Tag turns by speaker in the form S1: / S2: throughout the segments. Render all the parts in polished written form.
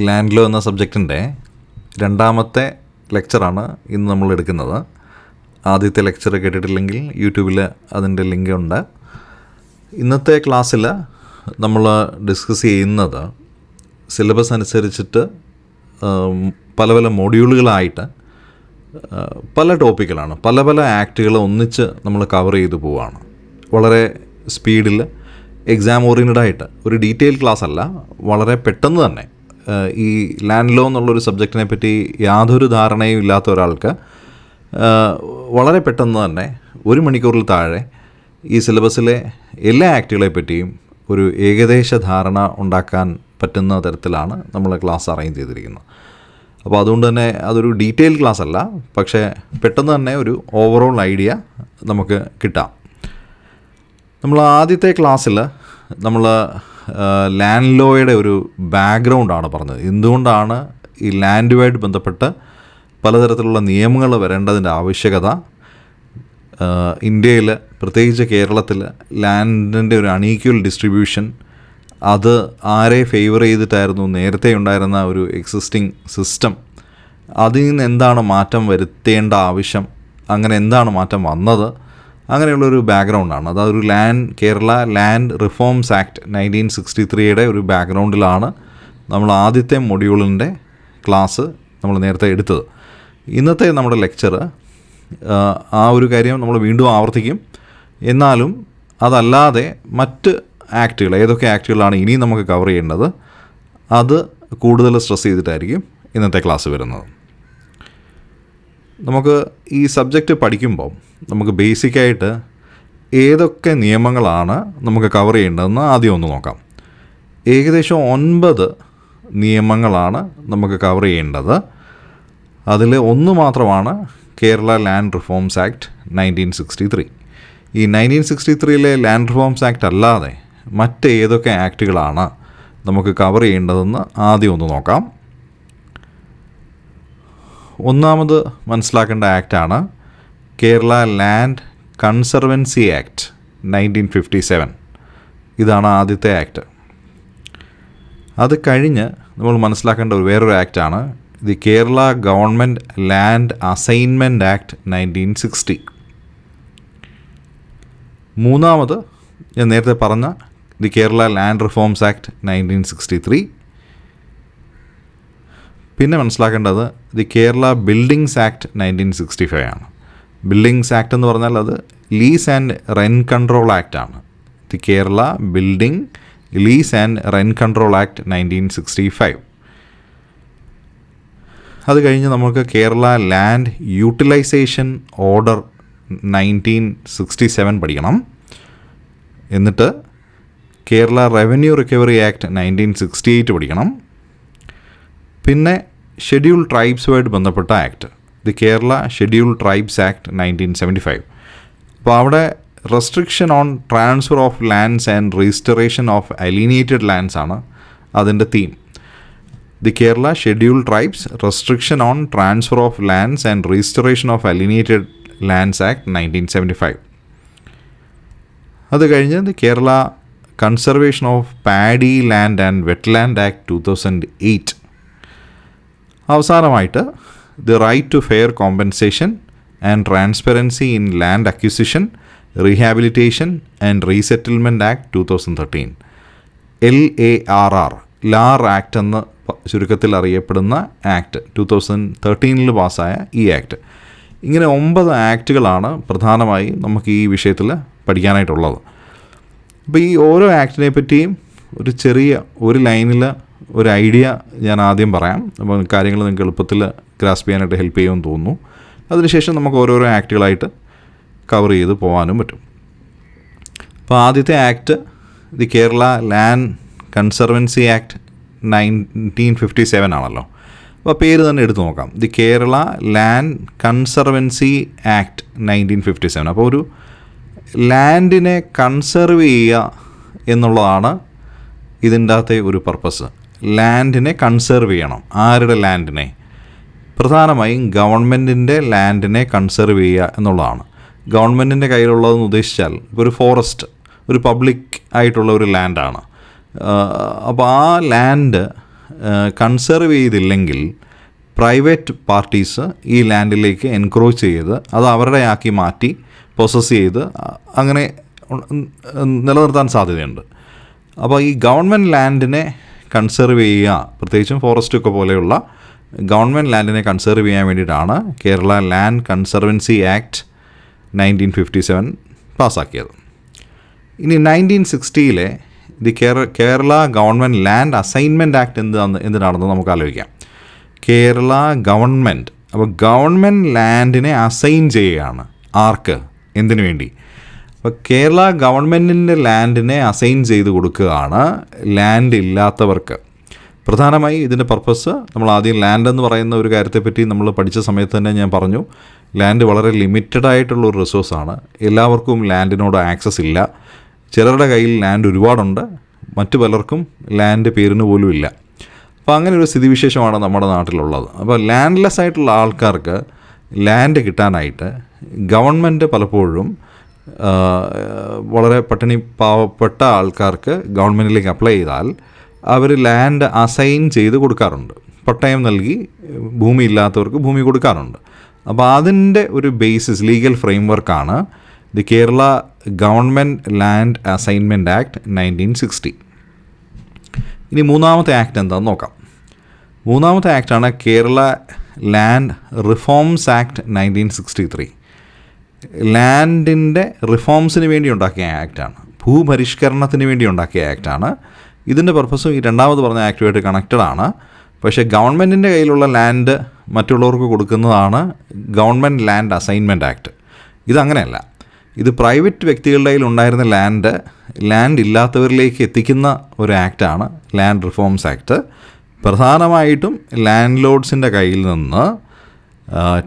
S1: Land law എന്ന സബ്ജക്റ്റിൻ്റെ രണ്ടാമത്തെ ലെക്ചറാണ് ഇന്ന് നമ്മൾ എടുക്കുന്നത്. ആദ്യത്തെ ലെക്ചർ കേട്ടിട്ടില്ലെങ്കിൽ യൂട്യൂബിൽ അതിൻ്റെ ലിങ്ക് ഉണ്ട്. ഇന്നത്തെ ക്ലാസ്സിൽ നമ്മൾ ഡിസ്കസ് ചെയ്യുന്നത് സിലബസ് അനുസരിച്ചിട്ട് പല പല മൊഡ്യൂളുകളായിട്ട് പല ടോപ്പിക്കുകളാണ്, പല പല ആക്റ്റുകൾ ഒന്നിച്ച് നമ്മൾ കവർ ചെയ്തു പോവുകയാണ്. വളരെ സ്പീഡിൽ എക്സാം ഓറിയൻറ്റഡായിട്ട് ഒരു ഡീറ്റെയിൽ ക്ലാസ് അല്ല, വളരെ പെട്ടെന്ന് തന്നെ ഈ ലാൻഡ് ലോ എന്നുള്ളൊരു സബ്ജക്റ്റിനെ പറ്റി യാതൊരു ധാരണയും ഇല്ലാത്ത ഒരാൾക്ക് വളരെ പെട്ടെന്ന് തന്നെ 1 മണിക്കൂറിൽ താഴെ ഈ സിലബസിലെ എല്ലാ ആക്റ്റുകളെ പറ്റിയും ഒരു ഏകദേശ ധാരണ ഉണ്ടാക്കാൻ പറ്റുന്ന തരത്തിലാണ് നമ്മൾ ക്ലാസ് അറേഞ്ച് ചെയ്തിരിക്കുന്നത്. അപ്പോൾ അതുകൊണ്ട് തന്നെ അതൊരു ഡീറ്റെയിൽ ക്ലാസ് അല്ല, പക്ഷേ പെട്ടെന്ന് തന്നെ ഒരു ഓവറോൾ ഐഡിയ നമുക്ക് കിട്ടാം. നമ്മൾ ആദ്യത്തെ ക്ലാസ്സിൽ നമ്മൾ ലാൻഡ് ലോയുടെ ഒരു ബാക്ക്ഗ്രൗണ്ടാണ് പറഞ്ഞത്. എന്തുകൊണ്ടാണ് ഈ ലാൻഡുമായിട്ട് ബന്ധപ്പെട്ട് പലതരത്തിലുള്ള നിയമങ്ങൾ വരേണ്ടതിൻ്റെ ആവശ്യകത, ഇന്ത്യയിൽ പ്രത്യേകിച്ച് കേരളത്തിൽ ലാൻഡിൻ്റെ ഒരു അൺഈക്വൽ ഡിസ്ട്രിബ്യൂഷൻ, അത് ആരെ ഫേവർ ചെയ്തിട്ടായിരുന്നു നേരത്തെ ഉണ്ടായിരുന്ന ഒരു എക്സിസ്റ്റിംഗ് സിസ്റ്റം, അതിൽ നിന്ന് എന്താണ് മാറ്റം വരുത്തേണ്ട ആവശ്യം, അങ്ങനെ എന്താണ് മാറ്റം വന്നത്, അങ്ങനെയുള്ളൊരു ബാക്ക്ഗ്രൗണ്ടാണ്. അതൊരു കേരള ലാൻഡ് റിഫോംസ് ആക്ട് 1963 ഒരു ബാക്ക്ഗ്രൗണ്ടിലാണ് നമ്മൾ ആദ്യത്തെ മൊഡ്യൂളിൻ്റെ ക്ലാസ് നമ്മൾ നേരത്തെ എടുത്തത്. ഇന്നത്തെ നമ്മുടെ ലെക്ചർ ആ ഒരു കാര്യം നമ്മൾ വീണ്ടും ആവർത്തിക്കും. എന്നാലും അതല്ലാതെ മറ്റ് ആക്റ്റുകൾ, ഏതൊക്കെ ആക്റ്റുകളാണ് ഇനിയും നമുക്ക് കവർ ചെയ്യേണ്ടത്, അത് കൂടുതൽ സ്ട്രെസ് ചെയ്തിട്ടായിരിക്കും ഇന്നത്തെ ക്ലാസ് വരുന്നത്. നമുക്ക് ഈ സബ്ജക്റ്റ് പഠിക്കുമ്പോൾ നമുക്ക് ബേസിക്കായിട്ട് ഏതൊക്കെ നിയമങ്ങളാണ് നമുക്ക് കവർ ചെയ്യേണ്ടതെന്ന് ആദ്യം ഒന്ന് നോക്കാം. ഏകദേശം 9 നിയമങ്ങളാണ് നമുക്ക് കവർ ചെയ്യേണ്ടത്. അതിൽ ഒന്ന് മാത്രമാണ് കേരള ലാൻഡ് റിഫോംസ് ആക്ട് 1963. ഈ 1963 ലാൻഡ് റിഫോംസ് ആക്ട് അല്ലാതെ മറ്റേതൊക്കെ ആക്റ്റുകളാണ് നമുക്ക് കവർ ചെയ്യേണ്ടതെന്ന് ആദ്യം ഒന്ന് നോക്കാം. ഒന്നാമത് മനസ്സിലാക്കേണ്ട ആക്റ്റാണ് കേരള ലാൻഡ് കൺസർവൻസി ആക്ട് 1957. ഇതാണ് ആദ്യത്തെ ആക്ട്. അത് കഴിഞ്ഞ് നമ്മൾ മനസ്സിലാക്കേണ്ട വേറൊരു ആക്റ്റാണ് the Kerala government land assignment act 1960. മൂന്നാമത് ഞാൻ നേരത്തെ പറഞ്ഞ the Kerala land reforms act 1963. പിന്നെ മനസ്സിലാക്കേണ്ടത് ദി കേരള ബിൽഡിങ്സ് ആക്ട് 1965 ആണ്. ബിൽഡിങ്സ് ആക്ട് എന്ന് പറഞ്ഞാൽ അത് lease and rent control act ആണ്. The Kerala building lease and rent control act 1965. അത് കഴിഞ്ഞ് നമുക്ക് കേരള ലാൻഡ് യൂട്ടിലൈസേഷൻ ഓർഡർ 1967 പഠിക്കണം. എന്നിട്ട് കേരള റവന്യൂ റിക്കവറി ആക്ട് 1968 പഠിക്കണം. പിന്നെ ഷെഡ്യൂൾ ട്രൈബ്സുമായിട്ട് ബന്ധപ്പെട്ട act, the Kerala schedule tribes act 1975. അപ്പോൾ അവിടെ restriction on transfer of lands and registration of alienated lands ആണ് അതിൻ്റെ theme. The Kerala schedule tribes restriction on transfer of lands and registration of alienated lands act 1975. അത് കഴിഞ്ഞ് the Kerala conservation of paddy land and wetland act 2008. അവസാനമായിട്ട് the right to fair compensation and transparency in land acquisition, rehabilitation and resettlement act 2013. LARR ലാർ act എന്ന് ചുരുക്കത്തിൽ അറിയപ്പെടുന്ന act 2013 പാസ്സായ ഈ act. ഇങ്ങനെ 9 ആക്റ്റുകളാണ് പ്രധാനമായും നമുക്ക് ഈ വിഷയത്തിൽ പഠിക്കാനായിട്ടുള്ളത്. അപ്പോൾ ഈ ഓരോ ആക്ടിനെ പറ്റിയും ഒരു ലൈനിൽ ഒരു ഐഡിയ ഞാൻ ആദ്യം പറയാം. അപ്പോൾ കാര്യങ്ങൾ നിങ്ങൾക്ക് എളുപ്പത്തിൽ ഗ്രാസ്പ് ചെയ്യാനായിട്ട് ഹെൽപ്പ് ചെയ്യുമെന്ന് തോന്നുന്നു. അതിനുശേഷം നമുക്ക് ഓരോരോ ആക്റ്റുകളായിട്ട് കവർ ചെയ്ത് പോകാനും പറ്റും. അപ്പോൾ ആദ്യത്തെ act the Kerala land conservancy act 1957 ആണല്ലോ. അപ്പോൾ പേര് തന്നെ എടുത്തു നോക്കാം, the Kerala land conservancy act 1957. അപ്പോൾ ഒരു ലാൻഡിനെ കൺസർവ് ചെയ്യുക എന്നുള്ളതാണ് ഇതിൻ്റെ അകത്തെ ഒരു പർപ്പസ്. ലാൻഡിനെ കൺസർവ് ചെയ്യണം. ആരുടെ ലാൻഡിനെ? പ്രധാനമായും ഗവൺമെൻറ്റിൻ്റെ ലാൻഡിനെ കൺസർവ് ചെയ്യുക എന്നുള്ളതാണ്. ഗവൺമെൻറ്റിൻ്റെ കയ്യിലുള്ളതെന്ന് ഉദ്ദേശിച്ചാൽ ഇപ്പോൾ ഒരു ഫോറസ്റ്റ് ഒരു പബ്ലിക് ആയിട്ടുള്ള ഒരു ലാൻഡാണ്. അപ്പോൾ ആ ലാൻഡ് കൺസർവ് ചെയ്തില്ലെങ്കിൽ പ്രൈവറ്റ് പാർട്ടീസ് ഈ ലാൻഡിലേക്ക് എൻക്രോച്ച് ചെയ്ത് അത് അവരുടെ ആക്കി മാറ്റി പ്രോസസ്സ് ചെയ്ത് അങ്ങനെ നിലനിർത്താൻ സാധ്യതയുണ്ട്. അപ്പോൾ ഈ ഗവൺമെൻറ് ലാൻഡിനെ കൺസർവ് ചെയ്യുക, പ്രത്യേകിച്ചും ഫോറസ്റ്റൊക്കെ പോലെയുള്ള ഗവൺമെൻറ് ലാൻഡിനെ കൺസർവ് ചെയ്യാൻ വേണ്ടിയിട്ടാണ് കേരള ലാൻഡ് കൺസർവൻസി ആക്ട് 1957 പാസ്സാക്കിയത്. ഇനി 1960 the Kerala government land assignment act എന്തിനാണെന്ന് നമുക്ക് ആലോചിക്കാം. കേരള ഗവൺമെൻറ്, അപ്പോൾ ഗവൺമെൻറ് ലാൻഡിനെ അസൈൻ ചെയ്യുകയാണ്. ആർക്ക്? എന്തിനു വേണ്ടി? അപ്പോൾ കേരള ഗവൺമെൻറ്റിൻ്റെ ലാൻഡിനെ അസൈൻ ചെയ്ത് കൊടുക്കുകയാണ് ലാൻഡ് ഇല്ലാത്തവർക്ക്. പ്രധാനമായി ഇതിൻ്റെ പർപ്പസ്, നമ്മൾ ആദ്യം ലാൻഡ് എന്ന് പറയുന്ന ഒരു കാര്യത്തെപ്പറ്റി നമ്മൾ പഠിച്ച സമയത്ത് തന്നെ ഞാൻ പറഞ്ഞു, ലാൻഡ് വളരെ ലിമിറ്റഡ് ആയിട്ടുള്ളൊരു റിസോഴ്സാണ്. എല്ലാവർക്കും ലാൻഡിനോട് ആക്സസ് ഇല്ല. ചിലരുടെ കയ്യിൽ ലാൻഡ് ഒരുപാടുണ്ട്, മറ്റു പലർക്കും ലാൻഡ് പേരിന് പോലും ഇല്ല. അപ്പോൾ അങ്ങനെ ഒരു സ്ഥിതിവിശേഷമാണ് നമ്മുടെ നാട്ടിലുള്ളത്. അപ്പോൾ ലാൻഡ്ലെസ് ആയിട്ടുള്ള ആൾക്കാർക്ക് ലാൻഡ് കിട്ടാനായിട്ട് ഗവൺമെൻറ് പലപ്പോഴും വളരെ പാവപ്പെട്ട ആൾക്കാർക്ക് ഗവൺമെൻറ്റിലേക്ക് അപ്ലൈ ചെയ്താൽ അവർ ലാൻഡ് അസൈൻ ചെയ്ത് കൊടുക്കാറുണ്ട്. പട്ടയം നൽകി ഭൂമി ഇല്ലാത്തവർക്ക് ഭൂമി കൊടുക്കാറുണ്ട്. അപ്പോൾ അതിൻ്റെ ഒരു ബേസിസ്, ലീഗൽ ഫ്രെയിം വർക്കാണ് the Kerala government land assignment act 1960. ഇനി മൂന്നാമത്തെ ആക്ട് എന്താണെന്ന് നോക്കാം. മൂന്നാമത്തെ ആക്ടാണ് കേരള ലാൻഡ് റിഫോംസ് ആക്ട് 1963. ലാൻഡിൻ്റെ റിഫോംസിന് വേണ്ടി ഉണ്ടാക്കിയ ആക്റ്റാണ്, ഭൂപരിഷ്കരണത്തിന് വേണ്ടി ഉണ്ടാക്കിയ ആക്റ്റാണ്. ഇതിൻ്റെ പർപ്പസും ഈ രണ്ടാമത് പറഞ്ഞ ആക്റ്റുമായിട്ട് കണക്റ്റഡ് ആണ്. പക്ഷേ ഗവൺമെൻറ്റിൻ്റെ കയ്യിലുള്ള ലാൻഡ് മറ്റുള്ളവർക്ക് കൊടുക്കുന്നതാണ് ഗവൺമെൻറ് ലാൻഡ് അസൈൻമെൻറ്റ് ആക്ട്. ഇതങ്ങനെയല്ല. ഇത് പ്രൈവറ്റ് വ്യക്തികളുടെ കയ്യിൽ ഉണ്ടായിരുന്ന ലാൻഡ് ഇല്ലാത്തവരിലേക്ക് എത്തിക്കുന്ന ഒരു ആക്റ്റാണ് ലാൻഡ് റിഫോംസ് ആക്ട്. പ്രധാനമായിട്ടും ലാൻഡ് ലോഡ്സിൻ്റെ കയ്യിൽ നിന്ന്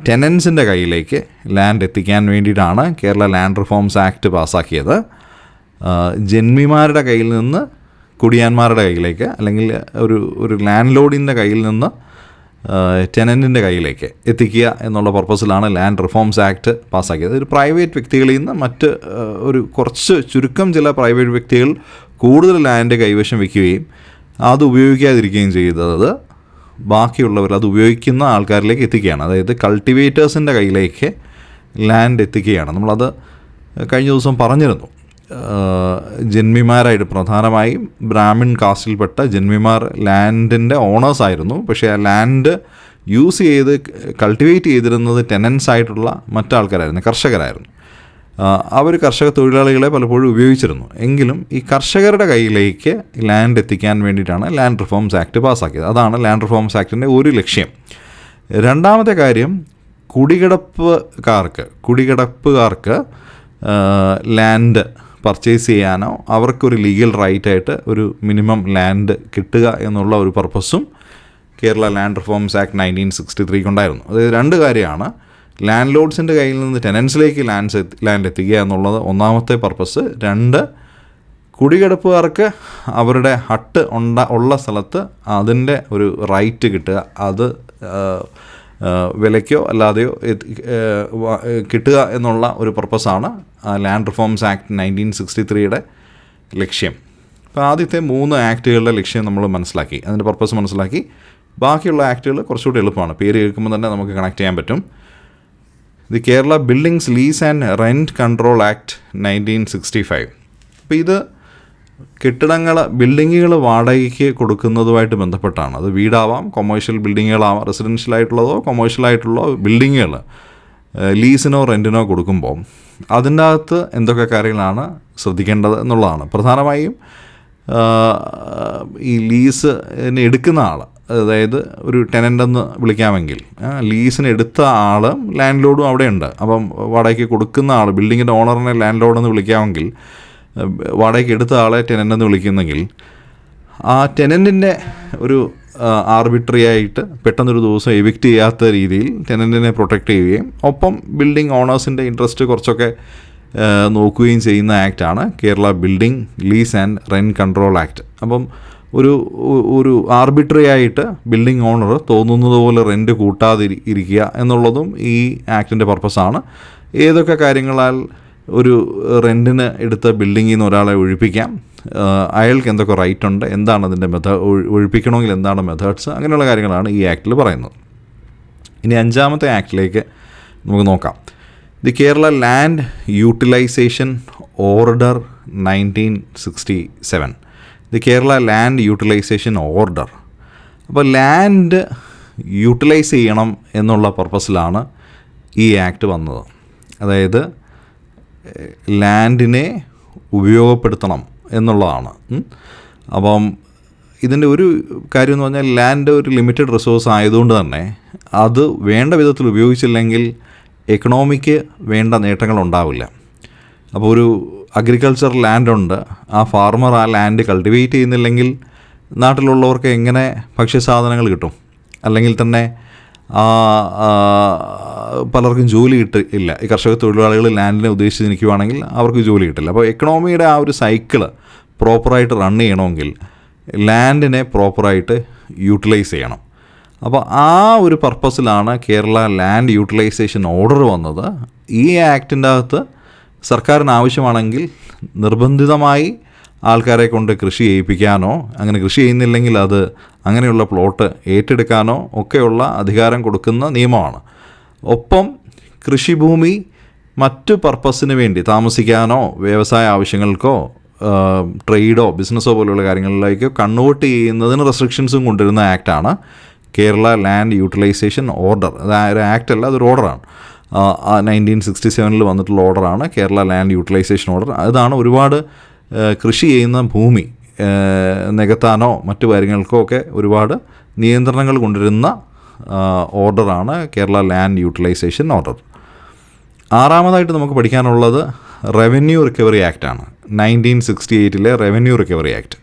S1: ടെനൻസിൻ്റെ കയ്യിലേക്ക് ലാൻഡ് എത്തിക്കാൻ വേണ്ടിയിട്ടാണ് കേരള ലാൻഡ് റിഫോംസ് ആക്ട് പാസ്സാക്കിയത്. ജന്മിമാരുടെ കയ്യിൽ നിന്ന് കുടിയാന്മാരുടെ കയ്യിലേക്ക്, അല്ലെങ്കിൽ ഒരു ലാൻഡ് ലോഡിൻ്റെ കയ്യിൽ നിന്ന് ടെനൻറ്റിൻ്റെ കയ്യിലേക്ക് എത്തിക്കുക എന്നുള്ള പർപ്പസിലാണ് ലാൻഡ് റിഫോംസ് ആക്ട് പാസ്സാക്കിയത്. ഒരു പ്രൈവറ്റ് വ്യക്തികളിൽ നിന്ന് കുറച്ച് ചുരുക്കം ചില പ്രൈവറ്റ് വ്യക്തികൾ കൂടുതൽ ലാൻഡ് കൈവശം വയ്ക്കുകയും അത് ഉപയോഗിക്കാതിരിക്കുകയും ചെയ്തത് ബാക്കിയുള്ളവർ അത് ഉപയോഗിക്കുന്ന ആൾക്കാരിലേക്ക് എത്തിക്കുകയാണ്. അതായത് കൾട്ടിവേറ്റേഴ്സിൻ്റെ കയ്യിലേക്ക് ലാൻഡ് എത്തിക്കുകയാണ്. നമ്മളത് കഴിഞ്ഞ ദിവസം പറഞ്ഞിരുന്നു. ജന്മിമാരായിട്ട്, പ്രധാനമായും ബ്രാഹ്മിൺ കാസ്റ്റിൽപ്പെട്ട ജന്മിമാർ ലാൻഡിൻ്റെ ഓണേഴ്സായിരുന്നു. പക്ഷേ ആ ലാൻഡ് യൂസ് ചെയ്ത് കൾട്ടിവേറ്റ് ചെയ്തിരുന്നത് ടെനൻസ് ആയിട്ടുള്ള മറ്റാൾക്കാരായിരുന്നു, കർഷകരായിരുന്നു. അവർ കർഷക തൊഴിലാളികളെ പലപ്പോഴും ഉപയോഗിച്ചിരുന്നു. എങ്കിലും ഈ കർഷകരുടെ കയ്യിലേക്ക് ലാൻഡ് എത്തിക്കാൻ വേണ്ടിയിട്ടാണ് ലാൻഡ് റിഫോംസ് ആക്ട് പാസ്സാക്കിയത്. അതാണ് ലാൻഡ് റിഫോംസ് ആക്ടിൻ്റെ ഒരു ലക്ഷ്യം. രണ്ടാമത്തെ കാര്യം, കുടികിടപ്പുകാർക്ക് ലാൻഡ് പർച്ചേസ് ചെയ്യാനോ അവർക്കൊരു ലീഗൽ റൈറ്റായിട്ട് ഒരു മിനിമം ലാൻഡ് കിട്ടുക എന്നുള്ള ഒരു പർപ്പസും കേരള ലാൻഡ് റിഫോംസ് ആക്ട് 1963 ഉണ്ടായിരുന്നു. അതായത് രണ്ട് കാര്യമാണ്. ലാൻഡ് ലോഡ്സിൻ്റെ കയ്യിൽ നിന്ന് ടെനൻസിലേക്ക് ലാൻഡ് എത്തിക്കുക എന്നുള്ളത് ഒന്നാമത്തെ പർപ്പസ്. രണ്ട്, കുടികിടപ്പുകാർക്ക് അവരുടെ ഹട്ട് ഉള്ള സ്ഥലത്ത് അതിൻ്റെ ഒരു റൈറ്റ് കിട്ടുക, അത് വിലയ്ക്കോ അല്ലാതെയോ കിട്ടുക എന്നുള്ള ഒരു പർപ്പസാണ് ലാൻഡ് റിഫോംസ് ആക്ട് 1963 ലക്ഷ്യം. അപ്പോൾ ആദ്യത്തെ 3 ആക്റ്റുകളുടെ ലക്ഷ്യം നമ്മൾ മനസ്സിലാക്കി, അതിൻ്റെ പർപ്പസ് മനസ്സിലാക്കി. ബാക്കിയുള്ള ആക്റ്റുകൾ കുറച്ചുകൂടി എളുപ്പമാണ്, പേര് കേൾക്കുമ്പോൾ തന്നെ നമുക്ക് കണക്ട് ചെയ്യാൻ പറ്റും. The Kerala buildings lease and rent control act 1965. അപ്പോൾ ഇത് ബിൽഡിങ്ങുകൾ വാടകയ്ക്ക് കൊടുക്കുന്നതുമായിട്ട് ബന്ധപ്പെട്ടാണ്. അത് വീടാവാം, കൊമേഴ്ഷ്യൽ ബിൽഡിങ്ങുകളാവാം, റെസിഡൻഷ്യലായിട്ടുള്ളതോ കൊമേഴ്ഷ്യലായിട്ടുള്ള ബിൽഡിങ്ങുകൾ ലീസിനോ റെൻറ്റിനോ കൊടുക്കുമ്പോൾ അതിൻ്റെ അകത്ത് എന്തൊക്കെ കാര്യങ്ങളാണ് ശ്രദ്ധിക്കേണ്ടത് എന്നുള്ളതാണ്. പ്രധാനമായും ഈ ലീസിന് എടുക്കുന്ന ആൾ, അതായത് ഒരു ടെനൻ്റെന്ന് വിളിക്കാമെങ്കിൽ ലീസിന് എടുത്ത ആളും ലാൻഡ് ലോഡും അവിടെയുണ്ട്. അപ്പം വാടകയ്ക്ക് കൊടുക്കുന്ന ആൾ, ബിൽഡിങ്ങിൻ്റെ ഓണറിനെ ലാൻഡ് ലോഡെന്ന് വിളിക്കാമെങ്കിൽ വാടകയ്ക്ക് എടുത്ത ആളെ ടെനൻ്റെന്ന് വിളിക്കുന്നെങ്കിൽ ആ ടെനൻറ്റിൻ്റെ ഒരു ആർബിട്രറി ആയിട്ട് പെട്ടെന്നൊരു ദിവസം എവിക്റ്റ് ചെയ്യാത്ത രീതിയിൽ ടെനൻറ്റിനെ പ്രൊട്ടക്റ്റ് ചെയ്യുകയും ഒപ്പം ബിൽഡിംഗ് ഓണേഴ്സിൻ്റെ ഇൻട്രസ്റ്റ് കുറച്ചൊക്കെ നോക്കുകയും ചെയ്യുന്ന ആക്റ്റാണ് Kerala building lease and rent control act. അപ്പം ഒരു ആർബിട്രറി ആയിട്ട് ബിൽഡിംഗ് ഓണർ തോന്നുന്നത് പോലെ റെൻറ്റ് കൂട്ടാതെ ഇരിക്കുക എന്നുള്ളതും ഈ ആക്ടിൻ്റെ പർപ്പസാണ്. ഏതൊക്കെ കാര്യങ്ങളാൽ ഒരു റെൻറ്റിന് എടുത്ത ബിൽഡിങ്ങിൽ നിന്ന് ഒരാളെ ഒഴിപ്പിക്കാം, അയാൾക്ക് എന്തൊക്കെ റൈറ്റ് ഉണ്ട്, എന്താണ് അതിൻ്റെ ഒഴിപ്പിക്കണമെങ്കിൽ എന്താണ് മെത്തേഡ്സ്, അങ്ങനെയുള്ള കാര്യങ്ങളാണ് ഈ ആക്ടിൽ പറയുന്നത്. ഇനി 5ാമത്തെ ആക്ടിലേക്ക് നമുക്ക് നോക്കാം. The Kerala land utilisation order 1967. The Kerala land utilisation order. അപ്പോൾ ലാൻഡ് യൂട്ടിലൈസ് ചെയ്യണം എന്നുള്ള പർപ്പസിലാണ് ഈ ആക്ട് വന്നത്. അതായത് ലാൻഡിനെ ഉപയോഗപ്പെടുത്തണം എന്നുള്ളതാണ്. അപ്പം ഇതിൻ്റെ ഒരു കാര്യം എന്ന് പറഞ്ഞാൽ ലാൻഡ് ഒരു ലിമിറ്റഡ് റിസോഴ്സ് ആയതുകൊണ്ട് തന്നെ അത് വേണ്ട വിധത്തിൽ ഉപയോഗിച്ചില്ലെങ്കിൽ എക്കണോമിക്ക് വേണ്ട നേട്ടങ്ങൾ ഉണ്ടാവില്ല. അപ്പോൾ ഒരു അഗ്രികൾച്ചർ ലാൻഡുണ്ട്, ആ ഫാർമർ ആ ലാൻഡ് കൾട്ടിവേറ്റ് ചെയ്യുന്നില്ലെങ്കിൽ നാട്ടിലുള്ളവർക്ക് എങ്ങനെ ഭക്ഷ്യസാധനങ്ങൾ കിട്ടും? അല്ലെങ്കിൽ തന്നെ പലർക്കും ജോലി കിട്ടില്ല. ഈ കർഷക തൊഴിലാളികൾ ലാൻഡിനെ ഉദ്ദേശിച്ച് നിൽക്കുകയാണെങ്കിൽ അവർക്ക് ജോലി കിട്ടില്ല. അപ്പോൾ എക്കണോമിയുടെ ആ ഒരു സൈക്കിള് പ്രോപ്പറായിട്ട് റൺ ചെയ്യണമെങ്കിൽ ലാൻഡിനെ പ്രോപ്പറായിട്ട് യൂട്ടിലൈസ് ചെയ്യണം. അപ്പോൾ ആ ഒരു പർപ്പസിലാണ് കേരള ലാൻഡ് യൂട്ടിലൈസേഷൻ ഓർഡർ വന്നത്. ഈ ആക്ടിൻ്റെ അകത്ത് സർക്കാരിന് ആവശ്യമാണെങ്കിൽ നിർബന്ധിതമായി ആൾക്കാരെ കൊണ്ട് കൃഷി ചെയ്യിപ്പിക്കാനോ, അങ്ങനെ കൃഷി ചെയ്യുന്നില്ലെങ്കിൽ അത് അങ്ങനെയുള്ള പ്ലോട്ട് ഏറ്റെടുക്കാനോ ഒക്കെയുള്ള അധികാരം കൊടുക്കുന്ന നിയമമാണ്. ഒപ്പം കൃഷിഭൂമി മറ്റു പർപ്പസിന് വേണ്ടി താമസിക്കാനോ വ്യവസായ ആവശ്യങ്ങൾക്കോ ട്രേഡോ ബിസിനസ്സോ പോലെയുള്ള കാര്യങ്ങളിലേക്കോ കൺവേർട്ട് ചെയ്യുന്നതിന് റെസ്ട്രിക്ഷൻസും കൊണ്ടുവരുന്ന ആക്റ്റാണ് കേരള ലാൻഡ് യൂട്ടിലൈസേഷൻ ഓർഡർ. അത് ഒരു ആക്ട് അല്ല, അതൊരു ഓർഡറാണ്. 1967 വന്നിട്ടുള്ള ഓർഡറാണ് കേരള ലാൻഡ് യൂട്ടിലൈസേഷൻ ഓർഡർ. അതാണ് ഒരുപാട് കൃഷി ചെയ്യുന്ന ഭൂമി നികത്താനോ മറ്റു കാര്യങ്ങൾക്കോ ഒക്കെ ഒരുപാട് നിയന്ത്രണങ്ങൾ കൊണ്ടുവരുന്ന ഓർഡറാണ് കേരള ലാൻഡ് യൂട്ടിലൈസേഷൻ ഓർഡർ. 6ാമതായിട്ട് നമുക്ക് പഠിക്കാനുള്ളത് റവന്യൂ റിക്കവറി ആക്റ്റാണ്. 1968 റവന്യൂ റിക്കവറി ആക്ട്.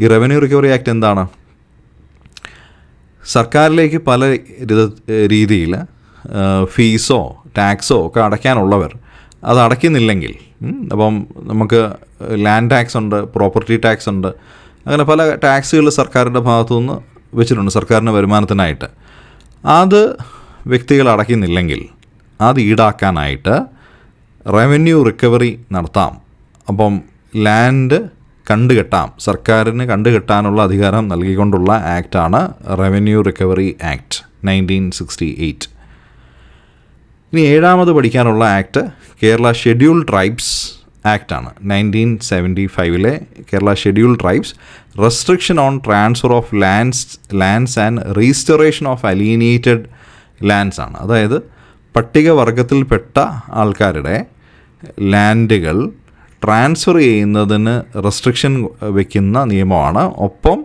S1: ഈ റവന്യൂ റിക്കവറി ആക്ട് എന്താണ്? സർക്കാരിലേക്ക് പല രീതിയിൽ ഫീസോ ടാക്സോ ഒക്കെ അടയ്ക്കാനുള്ളവർ അത് അടയ്ക്കുന്നില്ലെങ്കിൽ, അപ്പം നമുക്ക് ലാൻഡ് ടാക്സ് ഉണ്ട്, പ്രോപ്പർട്ടി ടാക്സ് ഉണ്ട്, അങ്ങനെ പല ടാക്സുകൾ സർക്കാരിൻ്റെ ഭാഗത്തുനിന്ന് വെച്ചിട്ടുണ്ട് സർക്കാരിൻ്റെ വരുമാനത്തിനായിട്ട്. അത് വ്യക്തികൾ അടയ്ക്കുന്നില്ലെങ്കിൽ അത് ഈടാക്കാനായിട്ട് റവന്യൂ റിക്കവറി നടത്താം. അപ്പം ലാൻഡ് കണ്ടുകെട്ടാം, സർക്കാരിന് കണ്ടുകെട്ടാനുള്ള അധികാരം നൽകിക്കൊണ്ടുള്ള ആക്റ്റാണ് റവന്യൂ റിക്കവറി ആക്ട് 1968. ഇനി 7ാമത് പഠിക്കാനുള്ള ആക്ട് കേരള ഷെഡ്യൂൾ ട്രൈബ്സ് ആക്റ്റാണ്. 1975 Kerala schedule tribes restriction on transfer of lands and restoration of alienated lands ആണ്. അതായത് പട്ടികവർഗത്തിൽപ്പെട്ട ആൾക്കാരുടെ ലാൻഡുകൾ ട്രാൻസ്ഫർ ചെയ്യുന്നതിന് റെസ്ട്രിക്ഷൻ വയ്ക്കുന്ന നിയമമാണ്. ഒപ്പം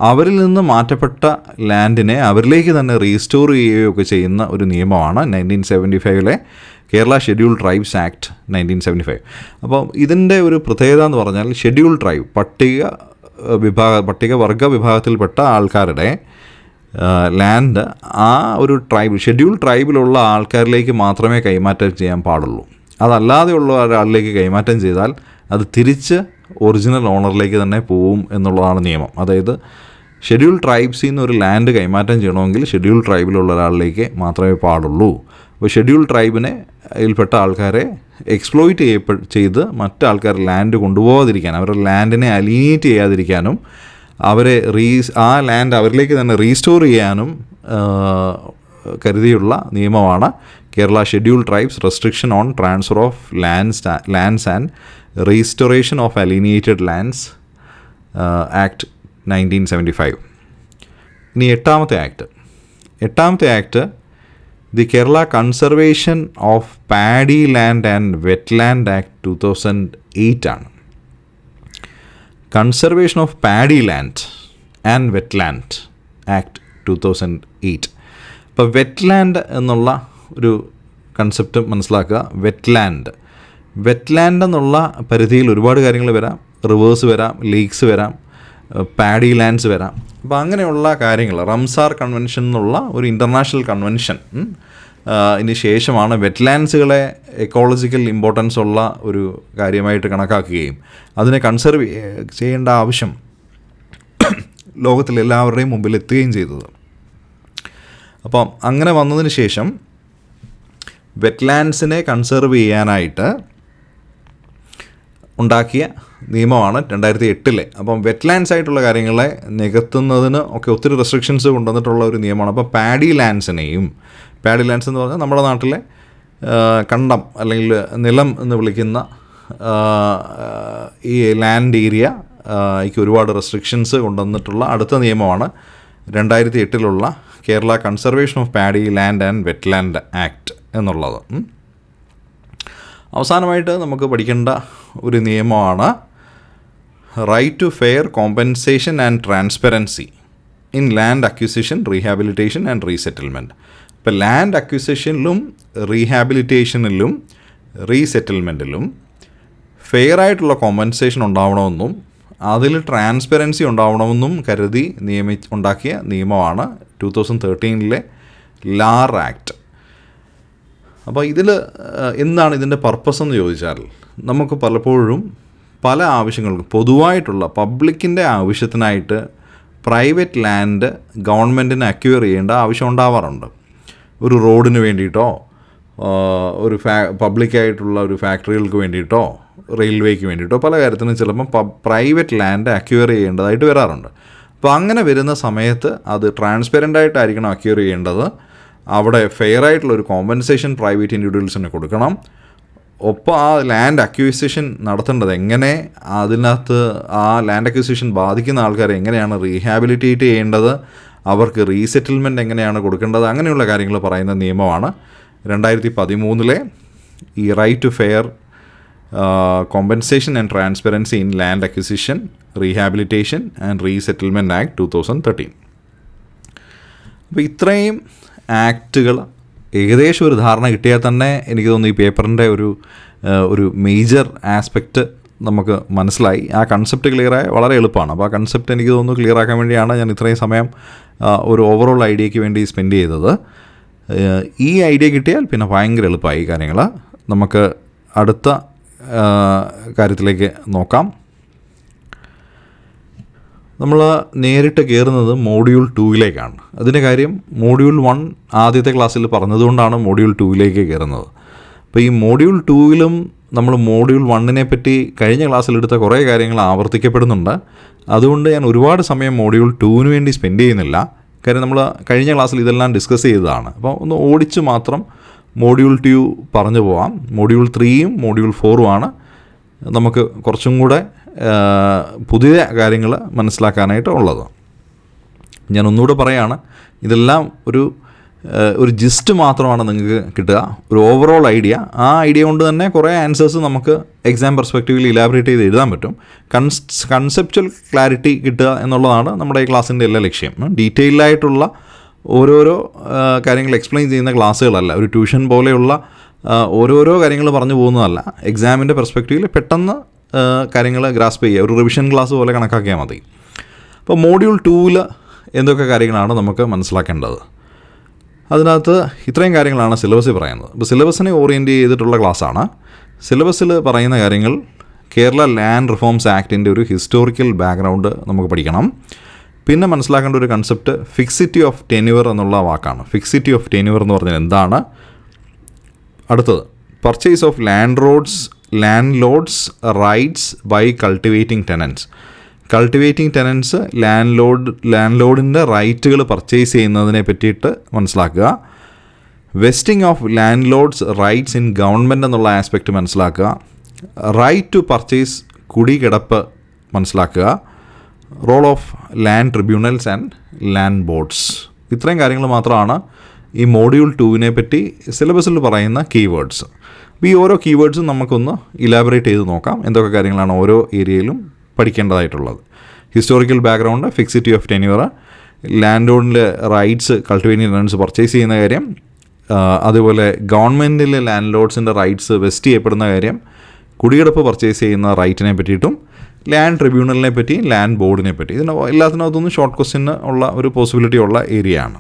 S1: അവരിൽ നിന്ന് മാറ്റപ്പെട്ട ലാൻഡിനെ അവരിലേക്ക് തന്നെ റീസ്റ്റോർ ചെയ്യുകയൊക്കെ ചെയ്യുന്ന ഒരു നിയമമാണ് 1975 കേരള ഷെഡ്യൂൾ ട്രൈബ്സ് ആക്ട് 1975. അപ്പോൾ ഇതിൻ്റെ ഒരു പ്രത്യേകത എന്ന് പറഞ്ഞാൽ ഷെഡ്യൂൾ ട്രൈബ് പട്ടികവർഗ വിഭാഗത്തിൽപ്പെട്ട ആൾക്കാരുടെ ലാൻഡ് ആ ഒരു ഷെഡ്യൂൾ ട്രൈബിലുള്ള ആൾക്കാരിലേക്ക് മാത്രമേ കൈമാറ്റം ചെയ്യാൻ പാടുള്ളൂ. അതല്ലാതെയുള്ള ഒരാളിലേക്ക് കൈമാറ്റം ചെയ്താൽ അത് തിരിച്ച് ഒറിജിനൽ ഓണറിലേക്ക് തന്നെ പോവും എന്നുള്ളതാണ് നിയമം. അതായത് ഷെഡ്യൂൾ ട്രൈബ്സിൽ നിന്ന് ഒരു ലാൻഡ് കൈമാറ്റം ചെയ്യണമെങ്കിൽ ഷെഡ്യൂൾ ട്രൈബിലുള്ള ഒരാളിലേക്ക് മാത്രമേ പാടുള്ളൂ. അപ്പോൾ ഷെഡ്യൂൾ ട്രൈബിനെ അതിൽപ്പെട്ട ആൾക്കാരെ എക്സ്പ്ലോയിറ്റ് ചെയ്ത് മറ്റാൾക്കാർ ലാൻഡ് കൊണ്ടുപോകാതിരിക്കാൻ, അവരുടെ ലാൻഡിനെ അലീനിയേറ്റ് ചെയ്യാതിരിക്കാനും അവരെ ആ ലാൻഡ് അവരിലേക്ക് തന്നെ റീസ്റ്റോർ ചെയ്യാനും കരുതിയുള്ള നിയമമാണ് Kerala schedule tribes restriction on transfer of lands and restoration of alienated lands act 1975. ഇനി 8ാമത്തെ act the Kerala conservation of paddy land and wetland act 2008 ആണ്. Conservation of paddy land and wetland act 2008. ഇപ്പോൾ wetland എന്നുള്ള ഒരു concept മനസ്സിലാക്കുക. Wetland എന്നുള്ള പരിധിയിൽ ഒരുപാട് കാര്യങ്ങൾ വരാം. റിവേഴ്സ് വരാം, ലേക്സ് വരാം, പാഡി ലാൻഡ്സ് വരാം. അപ്പോൾ അങ്ങനെയുള്ള കാര്യങ്ങൾ റംസാർ കൺവെൻഷൻ എന്നുള്ള ഒരു ഇൻ്റർനാഷണൽ കൺവെൻഷൻ ഇതിന് ശേഷമാണ് വെറ്റ്ലാൻഡ്സുകളെ എക്കോളജിക്കൽ ഇമ്പോർട്ടൻസ് ഉള്ള ഒരു കാര്യമായിട്ട് കണക്കാക്കുകയും അതിനെ കൺസർവ് ചെയ്യേണ്ട ആവശ്യം ലോകത്തിലെല്ലാവരുടെയും മുമ്പിൽ എത്തുകയും ചെയ്തത്. അപ്പം അങ്ങനെ വന്നതിന് ശേഷം വെറ്റ്ലാൻഡ്സിനെ കൺസർവ് ചെയ്യാനായിട്ട് ഉണ്ടാക്കിയ നിയമമാണ് 2008. അപ്പം വെറ്റ്ലാൻഡ്സ് ആയിട്ടുള്ള കാര്യങ്ങളെ നികത്തുന്നതിന് ഒക്കെ ഒത്തിരി റെസ്ട്രിക്ഷൻസ് കൊണ്ടുവന്നിട്ടുള്ള ഒരു നിയമമാണ്. അപ്പോൾ പാഡി ലാൻഡ്സ് എന്ന് പറഞ്ഞാൽ നമ്മുടെ നാട്ടിലെ കണ്ടം അല്ലെങ്കിൽ നിലം എന്ന് വിളിക്കുന്ന ഈ ലാൻഡ് ഏരിയയ്ക്ക് ഒരുപാട് റെസ്ട്രിക്ഷൻസ് കൊണ്ടുവന്നിട്ടുള്ള അടുത്ത നിയമമാണ് 2008 Kerala conservation of paddy land and wetland act എന്നുള്ളത്. അവസാനമായിട്ട് നമുക്ക് പഠിക്കേണ്ട ഒരു നിയമമാണ് right to fair compensation and transparency in land acquisition, rehabilitation and resettlement. ഇപ്പോൾ ലാൻഡ് അക്വിസിഷനിലും റീഹാബിലിറ്റേഷനിലും റീസെറ്റിൽമെൻറ്റിലും ഫെയർ ആയിട്ടുള്ള കോമ്പൻസേഷൻ ഉണ്ടാവണമെന്നും അതിൽ ട്രാൻസ്പെറൻസി ഉണ്ടാവണമെന്നും കരുതി ഉണ്ടാക്കിയ നിയമമാണ് 2013 ലാർ ആക്ട്. അപ്പോൾ എന്താണ് ഇതിൻ്റെ പർപ്പസ് എന്ന് ചോദിച്ചാൽ, നമുക്ക് പലപ്പോഴും പല ആവശ്യങ്ങൾക്കും പൊതുവായിട്ടുള്ള പബ്ലിക്കിൻ്റെ ആവശ്യത്തിനായിട്ട് പ്രൈവറ്റ് ലാൻഡ് ഗവൺമെൻറ്റിന് അക്വയർ ചെയ്യേണ്ട ആവശ്യം ഉണ്ടാവാറുണ്ട്. ഒരു റോഡിന് വേണ്ടിയിട്ടോ ഒരു പബ്ലിക്കായിട്ടുള്ള ഒരു ഫാക്ടറികൾക്ക് വേണ്ടിയിട്ടോ റെയിൽവേക്ക് വേണ്ടിയിട്ടോ പല കാര്യത്തിനും ചിലപ്പം പ്രൈവറ്റ് ലാൻഡ് അക്വയർ ചെയ്യേണ്ടതായിട്ട് വരാറുണ്ട്. അപ്പോൾ അങ്ങനെ വരുന്ന സമയത്ത് അത് ട്രാൻസ്പെറൻ്റായിട്ടായിരിക്കണം അക്വയർ ചെയ്യേണ്ടത്. അവിടെ ഫെയർ ആയിട്ടുള്ളൊരു കോമ്പൻസേഷൻ പ്രൈവറ്റ് ഇൻഡിവിജ്വൽസിന് കൊടുക്കണം. ഒപ്പം ആ ലാൻഡ് അക്വിസിഷൻ നടത്തേണ്ടത് എങ്ങനെ, അതിനകത്ത് ആ ലാൻഡ് അക്വിസിഷൻ ബാധിക്കുന്ന ആൾക്കാരെ എങ്ങനെയാണ് റീഹാബിലിറ്റേറ്റ് ചെയ്യേണ്ടത്, അവർക്ക് റീസെറ്റിൽമെൻറ്റ് എങ്ങനെയാണ് കൊടുക്കേണ്ടത്, അങ്ങനെയുള്ള കാര്യങ്ങൾ പറയുന്ന നിയമമാണ് 2013 ഈ right to fair compensation and transparency in land acquisition, rehabilitation and resettlement act 2013. അപ്പോൾ ഇത്രയും ആക്റ്റുകൾ ഏകദേശം ഒരു ധാരണ കിട്ടിയാൽ തന്നെ എനിക്ക് തോന്നുന്നു ഈ പേപ്പറിൻ്റെ ഒരു മേജർ ആസ്പെക്റ്റ് നമുക്ക് മനസ്സിലായി. ആ കൺസെപ്റ്റ് ക്ലിയറായ വളരെ എളുപ്പമാണ്. അപ്പോൾ ആ കൺസെപ്റ്റ് എനിക്ക് തോന്നുന്നു ക്ലിയർ ആക്കാൻ വേണ്ടിയാണ് ഞാൻ ഇത്രയും സമയം ഒരു ഓവറോൾ ഐഡിയയ്ക്ക് വേണ്ടി സ്പെൻഡ് ചെയ്തത്. ഈ ഐഡിയ കിട്ടിയാൽ പിന്നെ ഭയങ്കര എളുപ്പമായി കാര്യങ്ങൾ. നമുക്ക് അടുത്ത കാര്യത്തിലേക്ക് നോക്കാം. നമ്മൾ നേരിട്ട് കയറുന്നത് മോഡ്യൂൾ 2 അതിൻ്റെ കാര്യം മോഡ്യൂൾ 1 ആദ്യത്തെ ക്ലാസ്സിൽ പറഞ്ഞതുകൊണ്ടാണ് മോഡ്യൂൾ 2 കയറുന്നത്. അപ്പോൾ ഈ മോഡ്യൂൾ 2 നമ്മൾ മോഡ്യൂൾ 1 പറ്റി കഴിഞ്ഞ ക്ലാസ്സിലെടുത്ത കുറേ കാര്യങ്ങൾ ആവർത്തിക്കപ്പെടുന്നുണ്ട്. അതുകൊണ്ട് ഞാൻ ഒരുപാട് സമയം മോഡ്യൂൾ 2 വേണ്ടി സ്പെൻഡ് ചെയ്യുന്നില്ല. കാര്യം നമ്മൾ കഴിഞ്ഞ ക്ലാസ്സിൽ ഇതെല്ലാം ഡിസ്കസ് ചെയ്തതാണ്. അപ്പോൾ ഒന്ന് ഓടിച്ച് മാത്രം മോഡ്യൂൾ 2 പറഞ്ഞു പോവാം. മോഡ്യൂൾ 3 മോഡ്യൂൾ 4 നമുക്ക് കുറച്ചും കൂടെ പുതിയ കാര്യങ്ങൾ മനസ്സിലാക്കാനായിട്ട് ഉള്ളത്. ഞാൻ ഒന്നുകൂടെ പറയുകയാണ്, ഇതെല്ലാം ഒരു ജിസ്റ്റ് മാത്രമാണ് നിങ്ങൾക്ക് കിട്ടുക, ഒരു ഓവറോൾ ഐഡിയ. ആ ഐഡിയ കൊണ്ട് തന്നെ കുറേ ആൻസേഴ്സ് നമുക്ക് എക്സാം പെർസ്പെക്റ്റീവിൽ ഇലാബറേറ്റ് ചെയ്ത് എഴുതാൻ പറ്റും. കൺസെപ്ച്വൽ ക്ലാരിറ്റി കിട്ടുക എന്നുള്ളതാണ് നമ്മുടെ ഈ ക്ലാസ്സിൻ്റെ എല്ലാ ലക്ഷ്യം. ഡീറ്റെയിൽഡായിട്ടുള്ള ഓരോരോ കാര്യങ്ങൾ എക്സ്പ്ലെയിൻ ചെയ്യുന്ന ക്ലാസ്സുകളല്ല, ഒരു ട്യൂഷൻ പോലെയുള്ള ഓരോരോ കാര്യങ്ങൾ പറഞ്ഞു പോകുന്നതല്ല. എക്സാമിൻ്റെ പെർസ്പെക്റ്റീവിൽ പെട്ടെന്ന് കാര്യങ്ങൾ ഗ്രാസ്പ് ചെയ്യുക, ഒരു റിവിഷൻ ക്ലാസ് പോലെ കണക്കാക്കിയാൽ മതി. അപ്പോൾ മോഡ്യൂൾ 2 എന്തൊക്കെ കാര്യങ്ങളാണ് നമുക്ക് മനസ്സിലാക്കേണ്ടത്? അതിനകത്ത് ഇത്രയും കാര്യങ്ങളാണ് സിലബസിൽ പറയുന്നത്. ഇപ്പോൾ സിലബസിനെ ഓറിയൻറ്റ് ചെയ്തിട്ടുള്ള ക്ലാസ്സാണ്. സിലബസിൽ പറയുന്ന കാര്യങ്ങൾ കേരള ലാൻഡ് റിഫോംസ് ആക്ടിൻ്റെ ഒരു ഹിസ്റ്റോറിക്കൽ ബാക്ക്ഗ്രൗണ്ട് നമുക്ക് പഠിക്കണം. പിന്നെ മനസ്സിലാക്കേണ്ട ഒരു കൺസെപ്റ്റ് ഫിക്സിറ്റി ഓഫ് ടെന്യൂർ എന്നുള്ള വാക്കാണ്. ഫിക്സിറ്റി ഓഫ് ടെന്യൂർ എന്ന് പറഞ്ഞാൽ എന്താണ്? അടുത്തത് purchase of landlords rights by cultivating tenants. Cultivating tenants land ലോഡിൻ്റെ റൈറ്റുകൾ പർച്ചേസ് ചെയ്യുന്നതിനെ പറ്റിയിട്ട് മനസ്സിലാക്കുക. Vesting of landlords rights in government എന്നുള്ള ആസ്പെക്റ്റ് മനസ്സിലാക്കുക. റൈറ്റ് ടു പർച്ചേസ് കുടികിടപ്പ് മനസ്സിലാക്കുക. Role of land tribunals and land boards. ഇത്രയും കാര്യങ്ങൾ മാത്രമാണ് ഈ മോഡ്യൂൾ 2 പറ്റി സിലബസിൽ പറയുന്ന കീവേഡ്സ്. അപ്പോൾ ഈ ഓരോ കീവേഡ്സും നമുക്കൊന്ന് ഇലാബറേറ്റ് ചെയ്ത് നോക്കാം, എന്തൊക്കെ കാര്യങ്ങളാണ് ഓരോ ഏരിയയിലും പഠിക്കേണ്ടതായിട്ടുള്ളത്. Historical background, fixity of tenure, land ലോഡിലെ റൈറ്റ്സ് കൾട്ടിവേറ്റിംഗ് ടെനൻസ് പർച്ചേസ് ചെയ്യുന്ന കാര്യം, അതുപോലെ ഗവൺമെൻറ്റിലെ ലാൻഡ് ലോഡ്സിൻ്റെ റൈറ്റ്സ് വെസ്റ്റ് ചെയ്യപ്പെടുന്ന കാര്യം, കുടികിടപ്പ് പർച്ചേസ് ചെയ്യുന്ന റൈറ്റിനെ പറ്റിയിട്ടും, ലാൻഡ് ട്രിബ്യൂണലിനെ പറ്റി, ലാൻഡ് ബോർഡിനെ പറ്റി. ഇതിന് എല്ലാത്തിനകത്തൊന്നും ഷോർട്ട് ക്വസ്റ്റ്യന് ഉള്ള ഒരു പോസിബിലിറ്റി ഉള്ള ഏരിയ ആണ്.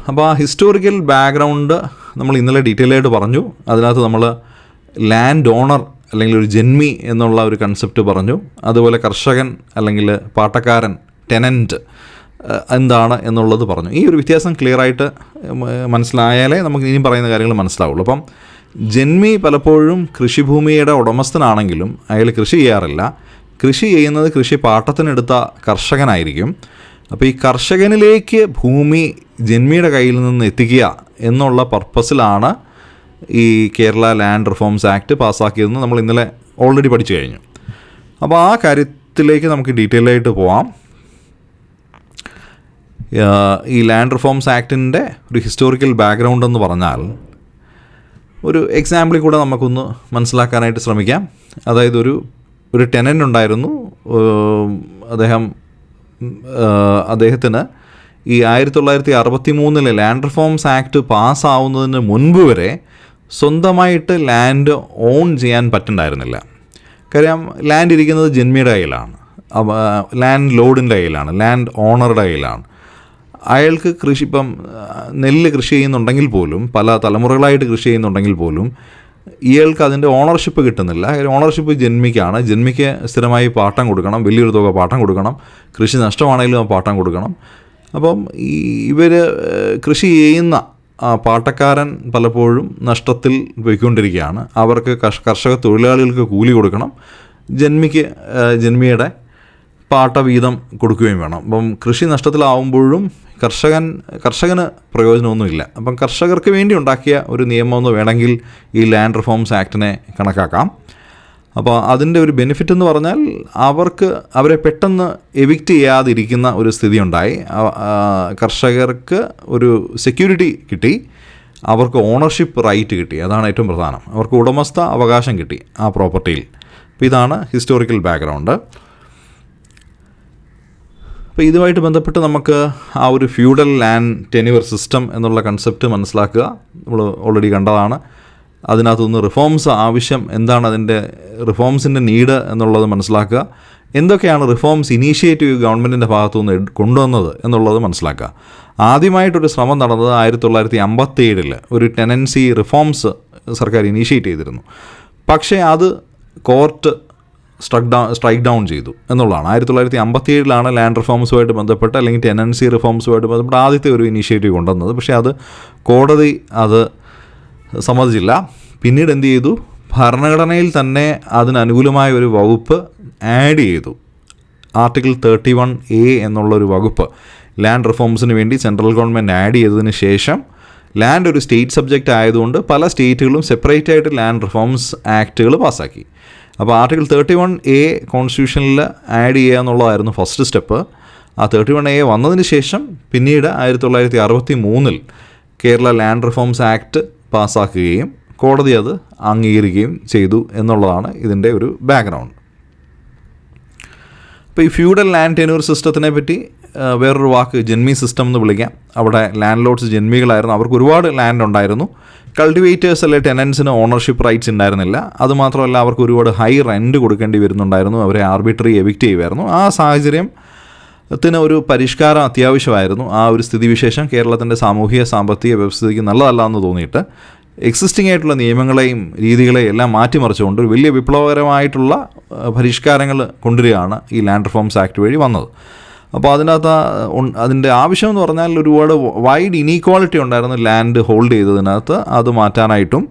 S1: അപ്പോൾ ആ ഹിസ്റ്റോറിക്കൽ ബാക്ക്ഗ്രൗണ്ട് നമ്മൾ ഇന്നലെ ഡീറ്റെയിൽ ആയിട്ട് പറഞ്ഞു. അതിനകത്ത് നമ്മൾ ലാൻഡ് ഓണർ അല്ലെങ്കിൽ ഒരു ജന്മി എന്നുള്ള ഒരു കൺസെപ്റ്റ് പറഞ്ഞു. അതുപോലെ കർഷകൻ അല്ലെങ്കിൽ പാട്ടക്കാരൻ, ടെനൻറ്റ് എന്താണ് എന്നുള്ളത് പറഞ്ഞു. ഈ ഒരു വ്യത്യാസം ക്ലിയറായിട്ട് മനസ്സിലായാലേ നമുക്ക് ഇനിയും പറയുന്ന കാര്യങ്ങൾ മനസ്സിലാവുള്ളൂ. അപ്പം ജന്മി പലപ്പോഴും കൃഷിഭൂമിയുടെ ഉടമസ്ഥനാണെങ്കിലും അയാൾ കൃഷി ചെയ്യാറില്ല. കൃഷി ചെയ്യുന്നത് കൃഷി പാട്ടത്തിനെടുത്ത കർഷകനായിരിക്കും. അപ്പോൾ ഈ കർഷകനിലേക്ക് ഭൂമി ജന്മിയുടെ കയ്യിൽ നിന്ന് എത്തിക്കുക എന്നുള്ള പർപ്പസിലാണ് ഈ കേരള ലാൻഡ് റിഫോംസ് ആക്ട് പാസ്സാക്കിയതെന്ന് നമ്മൾ ഇന്നലെ ഓൾറെഡി പഠിച്ചു കഴിഞ്ഞു. അപ്പോൾ ആ കാര്യത്തിലേക്ക് നമുക്ക് ഡീറ്റെയിൽ ആയിട്ട് പോവാം. ഈ ലാൻഡ് റിഫോംസ് ആക്ടിൻ്റെ ഒരു ഹിസ്റ്റോറിക്കൽ ബാക്ക്ഗ്രൗണ്ട് എന്ന് പറഞ്ഞാൽ ഒരു എക്സാമ്പിളിൽ കൂടെ നമുക്കൊന്ന് മനസ്സിലാക്കാനായിട്ട് ശ്രമിക്കാം. അതായത് ഒരു ടെനൻ്റ് ഉണ്ടായിരുന്നു. അദ്ദേഹത്തിന് ഈ 1963 ലാൻഡ് റിഫോംസ് ആക്ട് പാസ്സാവുന്നതിന് മുൻപ് വരെ സ്വന്തമായിട്ട് ലാൻഡ് ഓൺ ചെയ്യാൻ പറ്റുന്നുണ്ടായിരുന്നില്ല. കാര്യം ലാൻഡ് ഇരിക്കുന്നത് ജന്മിയുടെ കയ്യിലാണ്, ലാൻഡ് ലോഡിൻ്റെ കയ്യിലാണ്, ലാൻഡ് ഓണറുടെ കയ്യിലാണ്. അയാൾക്ക് ഇപ്പം നെല്ല് കൃഷി ചെയ്യുന്നുണ്ടെങ്കിൽ പോലും, പല തലമുറകളായിട്ട് കൃഷി ചെയ്യുന്നുണ്ടെങ്കിൽ പോലും ഇയാൾക്ക് അതിൻ്റെ ഓണർഷിപ്പ് കിട്ടുന്നില്ല. ഓണർഷിപ്പ് ജന്മിക്കാണ്. ജന്മിക്ക് സ്ഥിരമായി പാട്ടം കൊടുക്കണം, വലിയൊരു തുക പാട്ടം കൊടുക്കണം. കൃഷി നഷ്ടമാണെങ്കിലും ആ പാട്ടം കൊടുക്കണം. അപ്പം ഇവർ കൃഷി ചെയ്യുന്ന പാട്ടക്കാരൻ പലപ്പോഴും നഷ്ടത്തിൽ പോയിക്കൊണ്ടിരിക്കുകയാണ്. അവർക്ക് കർഷക തൊഴിലാളികൾക്ക് കൂലി കൊടുക്കണം, ജന്മിയുടെ പാട്ട വീതം കൊടുക്കുകയും വേണം. അപ്പം കൃഷി നഷ്ടത്തിലാവുമ്പോഴും കർഷകന് പ്രയോജനമൊന്നുമില്ല. അപ്പം കർഷകർക്ക് വേണ്ടി ഉണ്ടാക്കിയ ഒരു നിയമമെന്ന് വേണമെങ്കിൽ ഈ ലാൻഡ് റിഫോംസ് ആക്ടിനെ കണക്കാക്കാം. അപ്പോൾ അതിൻ്റെ ഒരു ബെനിഫിറ്റ് എന്ന് പറഞ്ഞാൽ അവരെ പെട്ടെന്ന് എവിക്റ്റ് ചെയ്യാതിരിക്കുന്ന ഒരു സ്ഥിതി ഉണ്ടായി. കർഷകർക്ക് ഒരു സെക്യൂരിറ്റി കിട്ടി, അവർക്ക് ഓണർഷിപ്പ് റൈറ്റ് കിട്ടി. അതാണ് ഏറ്റവും പ്രധാനം. അവർക്ക് ഉടമസ്ഥ അവകാശം കിട്ടി ആ പ്രോപ്പർട്ടിയിൽ. അപ്പോൾ ഇതാണ് ഹിസ്റ്റോറിക്കൽ ബാക്ക്ഗ്രൗണ്ട്. അപ്പോൾ ഇതുമായിട്ട് ബന്ധപ്പെട്ട് നമുക്ക് ആ ഒരു ഫ്യൂഡൽ ലാൻഡ് ടെന്യൂർ സിസ്റ്റം എന്നുള്ള കൺസെപ്റ്റ് മനസ്സിലാക്കുക. നമ്മൾ ഓൾറെഡി കണ്ടതാണ്. അതിനകത്തുനിന്ന് റിഫോംസ് ആവശ്യം എന്താണ്, അതിൻ്റെ റിഫോംസിൻ്റെ നീഡ് എന്നുള്ളത് മനസ്സിലാക്കുക. എന്തൊക്കെയാണ് റിഫോംസ് ഇനീഷ്യേറ്റീവ് ഗവൺമെൻറ്റിൻ്റെ ഭാഗത്തുനിന്ന് കൊണ്ടുവന്നത് എന്നുള്ളത് മനസ്സിലാക്കുക. ആദ്യമായിട്ടൊരു ശ്രമം നടന്നത് 1957 ഒരു ടെനൻസി റിഫോംസ് സർക്കാർ ഇനീഷ്യേറ്റ് ചെയ്തിരുന്നു. പക്ഷേ അത് കോർട്ട് സ്ട്രൈക്ക് ഡൗൺ ചെയ്തു എന്നുള്ളതാണ്. 1957 ലാൻഡ് റിഫോംസുമായിട്ട് ബന്ധപ്പെട്ട് അല്ലെങ്കിൽ ടെനൻസി റിഫോംസുമായിട്ട് ബന്ധപ്പെട്ട് ആദ്യത്തെ ഒരു ഇനീഷ്യേറ്റീവ് കൊണ്ടുവന്നത്. പക്ഷേ അത് കോടതി സമ്മതിച്ചില്ല. പിന്നീട് എന്ത് ചെയ്തു, ഭരണഘടനയിൽ തന്നെ അതിനനുകൂലമായ ഒരു വകുപ്പ് ആഡ് ചെയ്തു. ആർട്ടിക്കിൾ 31A എന്നുള്ളൊരു വകുപ്പ് ലാൻഡ് റിഫോംസിന് വേണ്ടി സെൻട്രൽ ഗവൺമെൻറ് ആഡ് ചെയ്തതിന് ശേഷം ലാൻഡ് ഒരു സ്റ്റേറ്റ് സബ്ജക്റ്റ് ആയതുകൊണ്ട് പല സ്റ്റേറ്റുകളും സെപ്പറേറ്റ് ആയിട്ട് ലാൻഡ് റിഫോംസ് ആക്റ്റുകൾ പാസ്സാക്കി. അപ്പോൾ ആർട്ടിക്കിൾ 31A കോൺസ്റ്റിറ്റ്യൂഷനിൽ ആഡ് ചെയ്യുക എന്നുള്ളതായിരുന്നു ഫസ്റ്റ് സ്റ്റെപ്പ്. ആ 31A വന്നതിന് ശേഷം പിന്നീട് 1963 കേരള ലാൻഡ് റിഫോംസ് ആക്ട് പാസ്സാക്കുകയും കോടതി അത് അംഗീകരിക്കുകയും ചെയ്തു എന്നുള്ളതാണ് ഇതിൻ്റെ ഒരു ബാക്ക്ഗ്രൗണ്ട്. അപ്പോൾ ഈ ഫ്യൂഡൽ ലാൻഡ് ടെന്യൂർ സിസ്റ്റത്തിനെ പറ്റി വേറൊരു വാക്ക് ജന്മി സിസ്റ്റം എന്ന് വിളിക്കാം. അവിടെ ലാൻഡ് ലോഡ്സ് ജന്മികളായിരുന്നു. അവർക്ക് ഒരുപാട് ലാൻഡ് ഉണ്ടായിരുന്നു. കൾട്ടിവേറ്റേഴ്സ് അല്ലെ ടെനൻസിന് ഓണർഷിപ്പ് റൈറ്റ്സ് ഉണ്ടായിരുന്നില്ല. അതുമാത്രമല്ല അവർക്ക് ഒരുപാട് ഹൈ റെൻറ്റ് കൊടുക്കേണ്ടി വരുന്നുണ്ടായിരുന്നു. അവരെ ആർബിട്രറി എവിക്റ്റ് ചെയ്യുമായിരുന്നു. ആ സാഹചര്യത്തിന് ഒരു പരിഷ്കാരം അത്യാവശ്യമായിരുന്നു. ആ ഒരു സ്ഥിതിവിശേഷം കേരളത്തിൻ്റെ സാമൂഹിക സാമ്പത്തിക വ്യവസ്ഥയ്ക്ക് നല്ലതല്ല എന്ന് തോന്നിയിട്ട് എക്സിസ്റ്റിംഗ് ആയിട്ടുള്ള നിയമങ്ങളെയും രീതികളെയും എല്ലാം മാറ്റിമറിച്ചുകൊണ്ട് ഒരു വലിയ വിപ്ലവകരമായിട്ടുള്ള പരിഷ്കാരങ്ങൾ കൊണ്ടുവരികയാണ് ഈ ലാൻഡ് റിഫോംസ് ആക്ട് വഴി വന്നത്. അപ്പോൾ അതിൻ്റെ ആവശ്യം എന്ന് പറഞ്ഞാൽ ഒരുപാട് വൈഡ് ഇനീക്വാളിറ്റി ഉണ്ടായിരുന്നു ലാൻഡ് ഹോൾഡ് ചെയ്തതിനകത്ത്. അത് മാറ്റാനായിട്ടും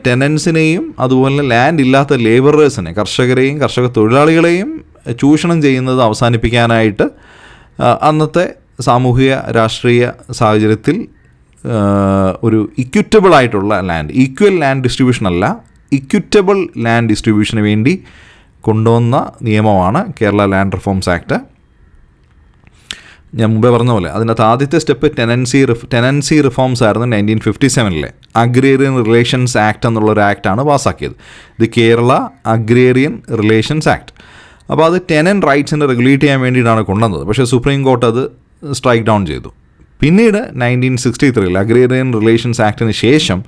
S1: ടെനൻസിനെയും അതുപോലെ ലാൻഡ് ഇല്ലാത്ത ലേബറേഴ്സിനെ, കർഷകരെയും കർഷക തൊഴിലാളികളെയും ചൂഷണം ചെയ്യുന്നത് അവസാനിപ്പിക്കാനായിട്ട് അന്നത്തെ സാമൂഹിക രാഷ്ട്രീയ സാഹചര്യത്തിൽ ഒരു ഇക്വിറ്റബിൾ ആയിട്ടുള്ള ലാൻഡ്, ഈക്വൽ ലാൻഡ് ഡിസ്ട്രിബ്യൂഷൻ അല്ല, ഇക്വിറ്റബിൾ ലാൻഡ് ഡിസ്ട്രിബ്യൂഷന് വേണ്ടി കൊണ്ടുവന്ന നിയമമാണ് കേരള ലാൻഡ് റിഫോംസ് ആക്ട്. ഞാൻ മുമ്പേ പറഞ്ഞ പോലെ അതിനകത്ത് ആദ്യത്തെ സ്റ്റെപ്പ് ടെനൻസി റിഫോംസ് ആയിരുന്നു. 1957 അഗ്രേറിയൻ റിലേഷൻസ് ആക്ട് എന്നുള്ളൊരു ആക്റ്റാണ് പാസ്സാക്കിയത്. ഇത് കേരള അഗ്രേറിയൻ റിലേഷൻസ് ആക്ട്. അപ്പോൾ അത് ടെനൻറ്റ് റൈറ്റ്സിനെ റെഗുലേറ്റ് ചെയ്യാൻ വേണ്ടിയിട്ടാണ് കൊണ്ടുവന്നത്. പക്ഷേ സുപ്രീം കോർട്ട് അത് സ്ട്രൈക്ക് ഡൗൺ ചെയ്തു. പിന്നീട് 1963 അഗ്രേറിയൻ റിലേഷൻസ് ആക്ടിന് ശേഷം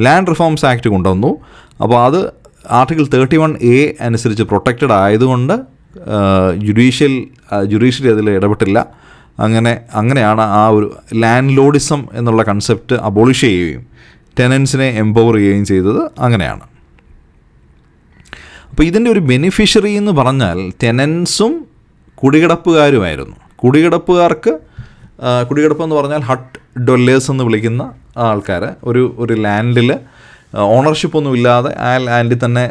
S1: ലാൻഡ് റിഫോംസ് ആക്ട് കൊണ്ടുവന്നു. അപ്പോൾ അത് ആർട്ടിക്കിൾ 31A അനുസരിച്ച് പ്രൊട്ടക്റ്റഡ് ആയതുകൊണ്ട് ജുഡീഷ്യറി അതിൽ ഇടപെട്ടില്ല. അങ്ങനെയാണ് ആ ഒരു ലാൻഡ് ലോഡിസം എന്നുള്ള കൺസെപ്റ്റ് അബോളിഷ് ചെയ്യുകയും ടെനൻസിനെ എംപവർ ചെയ്യുകയും ചെയ്തത് അങ്ങനെയാണ്. അപ്പോൾ ഇതിൻ്റെ ഒരു ബെനിഫിഷ്യറി എന്ന് പറഞ്ഞാൽ ടെനൻസും കുടികിടപ്പുകാരുമായിരുന്നു. കുടികിടപ്പ് എന്ന് പറഞ്ഞാൽ ഹട്ട് ഡൊല്ലേഴ്സ് എന്ന് വിളിക്കുന്ന ആൾക്കാർ ഒരു ലാൻഡിൽ ഓണർഷിപ്പൊന്നും ഇല്ലാതെ ആ ലാൻഡിൽ തന്നെ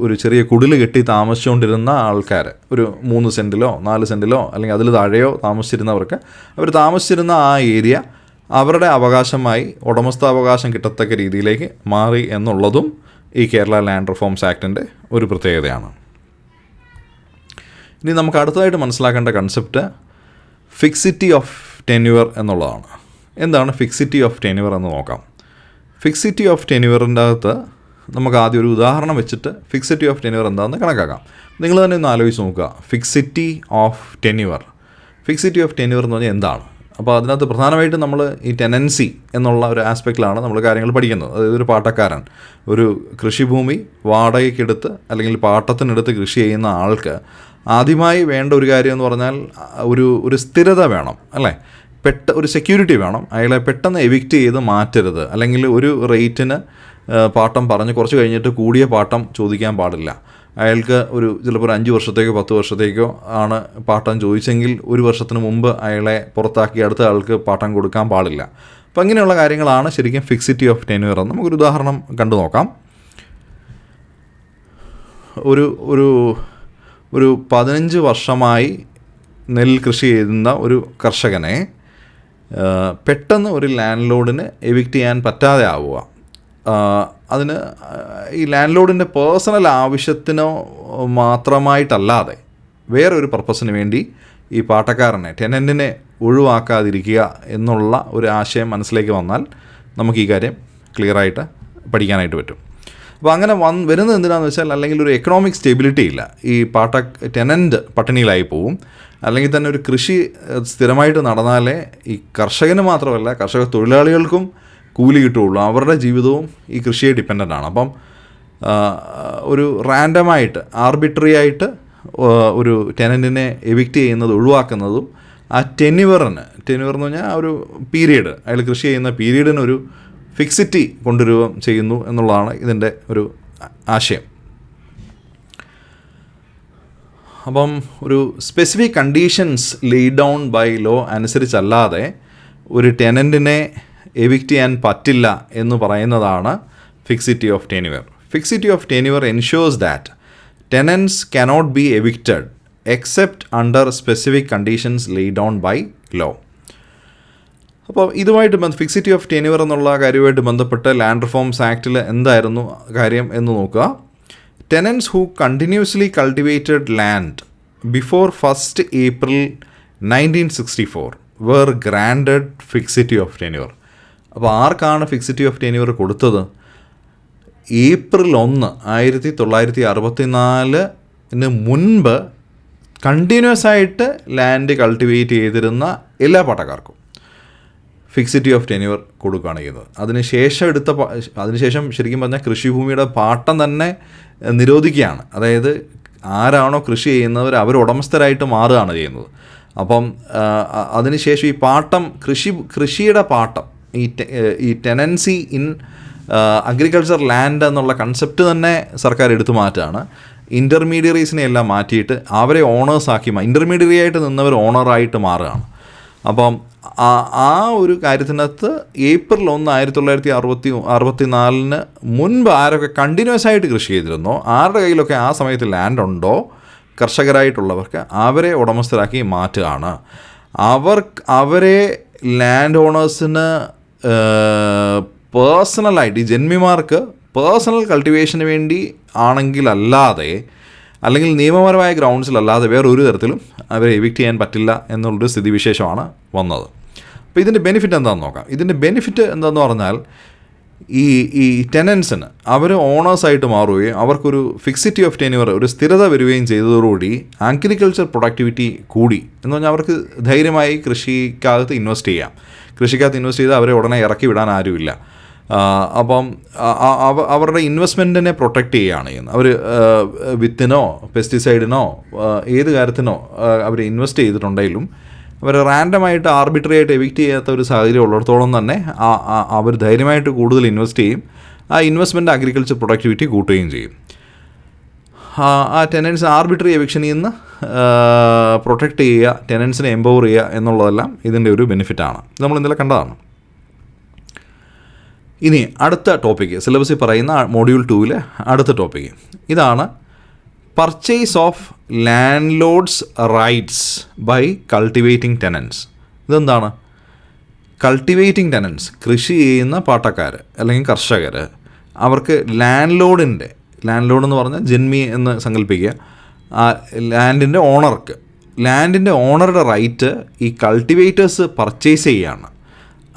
S1: ഒരു ചെറിയ കുടിൽ കെട്ടി താമസിച്ചുകൊണ്ടിരുന്ന ആൾക്കാർ, ഒരു 3 സെൻറ്റിലോ 4 സെൻറ്റിലോ അല്ലെങ്കിൽ അതിൽ താഴെയോ താമസിച്ചിരുന്നവർക്ക്, അവർ താമസിച്ചിരുന്ന ആ ഏരിയ അവരുടെ അവകാശമായി ഉടമസ്ഥാവകാശം കിട്ടത്തക്ക രീതിയിലേക്ക് മാറി എന്നുള്ളതും ഈ കേരള ലാൻഡ് റിഫോംസ് ആക്ടിൻ്റെ ഒരു പ്രത്യേകതയാണ്. ഇനി നമുക്ക് അടുത്തതായിട്ട് മനസ്സിലാക്കേണ്ട കൺസെപ്റ്റ് ഫിക്സിറ്റി ഓഫ് ടെന്യൂർ എന്നുള്ളതാണ്. എന്താണ് ഫിക്സിറ്റി ഓഫ് ടെന്യൂർ എന്ന് നോക്കാം. ഫിക്സിറ്റി ഓഫ് ടെന്യൂറിൻ്റെ അകത്ത് നമുക്ക് ആദ്യം ഒരു ഉദാഹരണം വെച്ചിട്ട് ഫിക്സിറ്റി ഓഫ് ടെന്യൂർ എന്താണെന്ന് കണക്കാക്കാം. നിങ്ങൾ തന്നെ ഒന്ന് ആലോചിച്ച് നോക്കുക. ഫിക്സിറ്റി ഓഫ് ടെന്യൂർ എന്ന് പറഞ്ഞാൽ എന്താണ്? അപ്പോൾ അതിനകത്ത് പ്രധാനമായിട്ടും നമ്മൾ ഈ ടെനൻസി എന്നുള്ള ഒരു ആസ്പെക്റ്റിലാണ് നമ്മൾ കാര്യങ്ങൾ പഠിക്കുന്നത്. അതായത് ഒരു പാട്ടക്കാരൻ ഒരു കൃഷിഭൂമി വാടകയ്ക്കെടുത്ത് അല്ലെങ്കിൽ പാട്ടത്തിനെടുത്ത് കൃഷി ചെയ്യുന്ന ആൾക്ക് ആദ്യമായി വേണ്ട ഒരു കാര്യം എന്ന് പറഞ്ഞാൽ ഒരു സ്ഥിരത വേണം, അല്ലേ? ഒരു സെക്യൂരിറ്റി വേണം. അയാളെ പെട്ടെന്ന് എവിക്റ്റ് ചെയ്ത് മാറ്റരുത്, അല്ലെങ്കിൽ ഒരു റേറ്റിന് പാട്ടം പറഞ്ഞ് കുറച്ച് കഴിഞ്ഞിട്ട് കൂടിയ പാട്ടം ചോദിക്കാൻ പാടില്ല. അയാൾക്ക് ചിലപ്പോൾ 5 വർഷത്തേക്കോ 10 വർഷത്തേക്കോ ആണ് പാട്ടം ചോദിച്ചെങ്കിൽ 1 വർഷത്തിന് മുമ്പ് അയാളെ പുറത്താക്കി അടുത്ത ആൾക്ക് പാട്ടം കൊടുക്കാൻ പാടില്ല. അപ്പോൾ അങ്ങനെയുള്ള കാര്യങ്ങളാണ് ശരിക്കും ഫിക്സിറ്റി ഓഫ് ടെന്യൂർ. നമുക്കൊരു ഉദാഹരണം കണ്ടു നോക്കാം. ഒരു 15 വർഷമായി നെൽ കൃഷി ചെയ്യുന്ന ഒരു കർഷകനെ പെട്ടെന്ന് ഒരു ലാൻഡ് ലോഡിന് എവിക്റ്റ് ചെയ്യാൻ പറ്റാതെ ആവുക. അതിന് ഈ ലാൻഡ് ലോഡിൻ്റെ പേഴ്സണൽ ആവശ്യത്തിനോ മാത്രമായിട്ടല്ലാതെ വേറൊരു പർപ്പസിന് വേണ്ടി ഈ പാട്ടക്കാരനെ ടെനൻറ്റിനെ ഒഴിവാക്കാതിരിക്കുക എന്നുള്ള ഒരു ആശയം മനസ്സിലേക്ക് വന്നാൽ നമുക്ക് ഈ കാര്യം ക്ലിയറായിട്ട് പഠിക്കാനായിട്ട് പറ്റും. അപ്പോൾ അങ്ങനെ വരുന്നത് എന്തിനാണെന്ന് വെച്ചാൽ, അല്ലെങ്കിൽ ഒരു എക്കണോമിക് സ്റ്റെബിലിറ്റി ഇല്ല. ഈ ടെനൻറ്റ് പട്ടിണിയിലായി പോവും. അല്ലെങ്കിൽ തന്നെ ഒരു കൃഷി സ്ഥിരമായിട്ട് നടന്നാലേ ഈ കർഷകന് മാത്രമല്ല കർഷക തൊഴിലാളികൾക്കും കൂലി കിട്ടുകയുള്ളൂ. അവരുടെ ജീവിതവും ഈ കൃഷിയെ ഡിപ്പെൻഡൻ്റ് ആണ്. അപ്പം ഒരു റാൻഡമായിട്ട് ആർബിട്രറി ആയിട്ട് ഒരു ടെനൻറ്റിനെ എവിക്റ്റ് ചെയ്യുന്നത് ഒഴിവാക്കുന്നതും ആ ടെന്യൂവെന്ന് പറഞ്ഞാൽ ആ ഒരു പീരീഡ്, അയാൾ കൃഷി ചെയ്യുന്ന പീരീഡിനൊരു ഫിക്സിറ്റി കൊണ്ടുവരികയും ചെയ്യുന്നു എന്നുള്ളതാണ് ഇതിൻ്റെ ഒരു ആശയം. അപ്പം ഒരു specific conditions laid down by law അനുസരിച്ചല്ലാതെ ഒരു ടെനൻറ്റിനെ എവിക്റ്റ് ചെയ്യാൻ പറ്റില്ല എന്ന് പറയുന്നതാണ് fixity of tenure. Fixity of tenure ensures that tenants cannot be evicted except under specific conditions laid down by law. അപ്പോൾ ഇതുമായിട്ട് ഫിക്സിറ്റി ഓഫ് ടെന്യൂർ എന്നുള്ള കാര്യവുമായിട്ട് ബന്ധപ്പെട്ട് ലാൻഡ് റിഫോംസ് ആക്റ്റിൽ എന്തായിരുന്നു കാര്യം എന്ന് നോക്കുക. Tenants who continuously cultivated land before 1st April 1964 were granted fixity of tenure. അപ്പോൾ ആർക്കാണ് ഫിക്സിറ്റി ഓഫ് ടെന്യൂർ കൊടുത്തത്? April 1, 1964 മുൻപ് കണ്ടിന്യൂസ് ആയിട്ട് ലാൻഡ് കൾട്ടിവേറ്റ് ചെയ്തിരുന്ന എല്ലാ പാട്ടക്കാർക്കും ഫിക്സിറ്റി ഓഫ് ടെന്യൂർ കൊടുക്കുകയാണ് ചെയ്യുന്നത്. അതിനുശേഷം ശരിക്കും പറഞ്ഞാൽ കൃഷിഭൂമിയുടെ പാട്ടം തന്നെ നിരോധിക്കുകയാണ്. അതായത് ആരാണോ കൃഷി ചെയ്യുന്നവർ അവർ ഉടമസ്ഥരായിട്ട് മാറുകയാണ് ചെയ്യുന്നത്. അപ്പം അതിനുശേഷം ഈ പാട്ടം കൃഷിയുടെ പാട്ടം ഈ ടെനൻസി ഇൻ അഗ്രികൾച്ചർ ലാൻഡ് എന്നുള്ള കൺസെപ്റ്റ് തന്നെ സർക്കാർ എടുത്തു മാറ്റുകയാണ്. ഇൻ്റർമീഡിയറീസിനെ എല്ലാം മാറ്റിയിട്ട് അവരെ ഓണേഴ്സാക്കി ഇൻ്റർമീഡിയറി ആയിട്ട് നിന്നവർ ഓണറായിട്ട് മാറുകയാണ്. അപ്പം ആ ഒരു കാര്യത്തിനകത്ത് April 1, 1964 മുൻപ് ആരൊക്കെ കണ്ടിന്യൂസ് ആയിട്ട് കൃഷി ചെയ്തിരുന്നോ, ആരുടെ കയ്യിലൊക്കെ ആ സമയത്ത് ലാൻഡ് ഉണ്ടോ കർഷകരായിട്ടുള്ളവർക്ക് അവരെ ഉടമസ്ഥരാക്കി മാറ്റുകയാണ്. അവരെ ലാൻഡ് ഓണേഴ്സിന് പേഴ്സണലായിട്ട് ഈ ജന്മിമാർക്ക് പേഴ്സണൽ കൾട്ടിവേഷന് വേണ്ടി ആണെങ്കിലല്ലാതെ, അല്ലെങ്കിൽ നിയമപരമായ ഗ്രൗണ്ട്സിലല്ലാതെ വേറൊരു തരത്തിലും അവരെ എവിക്റ്റ് ചെയ്യാൻ പറ്റില്ല എന്നുള്ളൊരു സ്ഥിതിവിശേഷമാണ് വന്നത്. അപ്പോൾ ഇതിൻ്റെ ബെനിഫിറ്റ് എന്താണെന്ന് നോക്കാം. ഇതിൻ്റെ ബെനിഫിറ്റ് എന്താണെന്ന് പറഞ്ഞാൽ ഈ ടെനൻസിന് അവർ ഓണേഴ്സായിട്ട് മാറുകയും അവർക്കൊരു ഫിക്സിറ്റി ഓഫ് ടെന്യൂർ ഒരു സ്ഥിരത വരികയും ചെയ്തതോടുകൂടി അഗ്രികൾച്ചർ പ്രൊഡക്ടിവിറ്റി കൂടി എന്ന് പറഞ്ഞാൽ അവർക്ക് ധൈര്യമായി കൃഷിക്കകത്ത് ഇൻവെസ്റ്റ് ചെയ്യാം. കൃഷിക്കകത്ത് ഇൻവെസ്റ്റ് ചെയ്താൽ അവരെ ഉടനെ ഇറക്കി വിടാൻ ആരുമില്ല. അപ്പം അവരുടെ ഇൻവെസ്റ്റ്മെൻറ്റിനെ പ്രൊട്ടക്റ്റ് ചെയ്യുകയാണ് ചെയ്യുന്നത്. അവർ വിത്തിനോ പെസ്റ്റിസൈഡിനോ ഏത് കാര്യത്തിനോ അവർ ഇൻവെസ്റ്റ് ചെയ്തിട്ടുണ്ടെങ്കിലും അവർ റാൻഡമായിട്ട് ആർബിട്രറി ആയിട്ട് എവിക്റ്റ് ചെയ്യാത്ത ഒരു സാഹചര്യം ഉള്ളിടത്തോളം തന്നെ അവർ ധൈര്യമായിട്ട് കൂടുതൽ ഇൻവെസ്റ്റ് ചെയ്യും. ആ ഇൻവെസ്റ്റ്മെൻറ്റ് അഗ്രികൾച്ചർ പ്രൊഡക്ടിവിറ്റി കൂട്ടുകയും ചെയ്യും. ആ ടെനൻസ് ആർബിട്രറി എവിക്ഷനിൽ നിന്ന് പ്രൊട്ടക്റ്റ് ചെയ്യുക, ടെനൻസിനെ എംപവർ ചെയ്യുക എന്നുള്ളതെല്ലാം ഇതിൻ്റെ ഒരു ബെനിഫിറ്റാണ്. നമ്മൾ ഇന്നലെ കണ്ടതാണ്. ഇനി അടുത്ത ടോപ്പിക്ക്, സിലബസിൽ പറയുന്ന മൊഡ്യൂൾ 2 അടുത്ത ടോപ്പിക്ക് ഇതാണ്: purchase of landlords rights by cultivating tenants. ഇതെന്താണ്? കൾട്ടിവേറ്റിംഗ് ടെനൻസ്, കൃഷി ചെയ്യുന്ന പാട്ടക്കാർ അല്ലെങ്കിൽ കർഷകർ, അവർക്ക് ലാൻഡ് ലോഡ് എന്ന് പറഞ്ഞാൽ ജന്മി എന്ന് സങ്കല്പിക്കുക. ലാൻഡിൻ്റെ ഓണറുടെ റൈറ്റ് ഈ കൾട്ടിവേറ്റേഴ്സ് പർച്ചേസ് ചെയ്യുകയാണ്.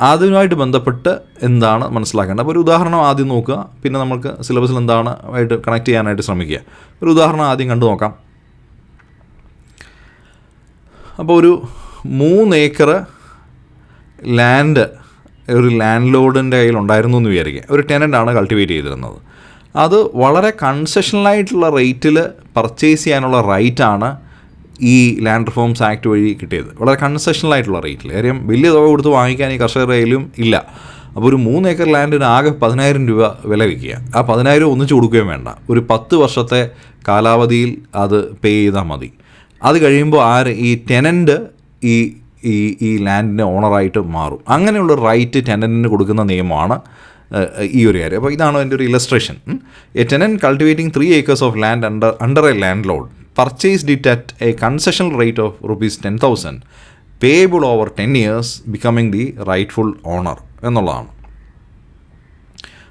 S1: അതുമായിട്ട് ബന്ധപ്പെട്ട് എന്താണ് മനസ്സിലാക്കേണ്ടത്? അപ്പോൾ ഒരു ഉദാഹരണം ആദ്യം നോക്കുക, പിന്നെ നമുക്ക് സിലബസിൽ എന്താണ് ആയിട്ട് കണക്ട് ചെയ്യാനായിട്ട് ശ്രമിക്കുക. ഒരു ഉദാഹരണം ആദ്യം കണ്ടു നോക്കാം. അപ്പോൾ ഒരു 3 ഏക്കർ ലാൻഡ് ഒരു ലാൻഡ് ലോഡിൻ്റെ കയ്യിൽ ഉണ്ടായിരുന്നു എന്ന് വിചാരിക്കുക. ഒരു ടെനൻ്റാണ് കൾട്ടിവേറ്റ് ചെയ്തിരുന്നത്. അത് വളരെ കൺസെഷണലായിട്ടുള്ള റേറ്റിൽ പർച്ചേസ് ചെയ്യാനുള്ള റൈറ്റാണ് ഈ ലാൻഡ് റിഫോംസ് ആക്ട് വഴി കിട്ടിയത്. വളരെ കൺസെഷണലായിട്ടുള്ള റേറ്റിൽ, കാര്യം വലിയ തുക കൊടുത്ത് വാങ്ങിക്കാൻ ഈ കർഷകരുടെ കയ്യിലും ഇല്ല. അപ്പോൾ ഒരു 3 ഏക്കർ ലാൻഡിന് ആകെ 10,000 രൂപ വില വയ്ക്കുക. ആ 10,000 ഒന്നിച്ച് കൊടുക്കുകയും വേണ്ട, ഒരു 10 വർഷത്തെ കാലാവധിയിൽ അത് പേ ചെയ്താൽ മതി. അത് കഴിയുമ്പോൾ ഈ ടെനൻ്റ് ഈ ലാൻഡിൻ്റെ ഓണറായിട്ട് മാറും. അങ്ങനെയുള്ള റൈറ്റ് ടെനൻറ്റിന് കൊടുക്കുന്ന നിയമമാണ് ഈ ഒരു കാര്യം. അപ്പോൾ ഇതാണ് എൻ്റെ ഒരു illustration. A tenant cultivating 3 acres of land under A land load purchased it at a concessional rate of ₹10,000 payable over 10 years becoming the rightful owner എന്നുള്ളതാണ്.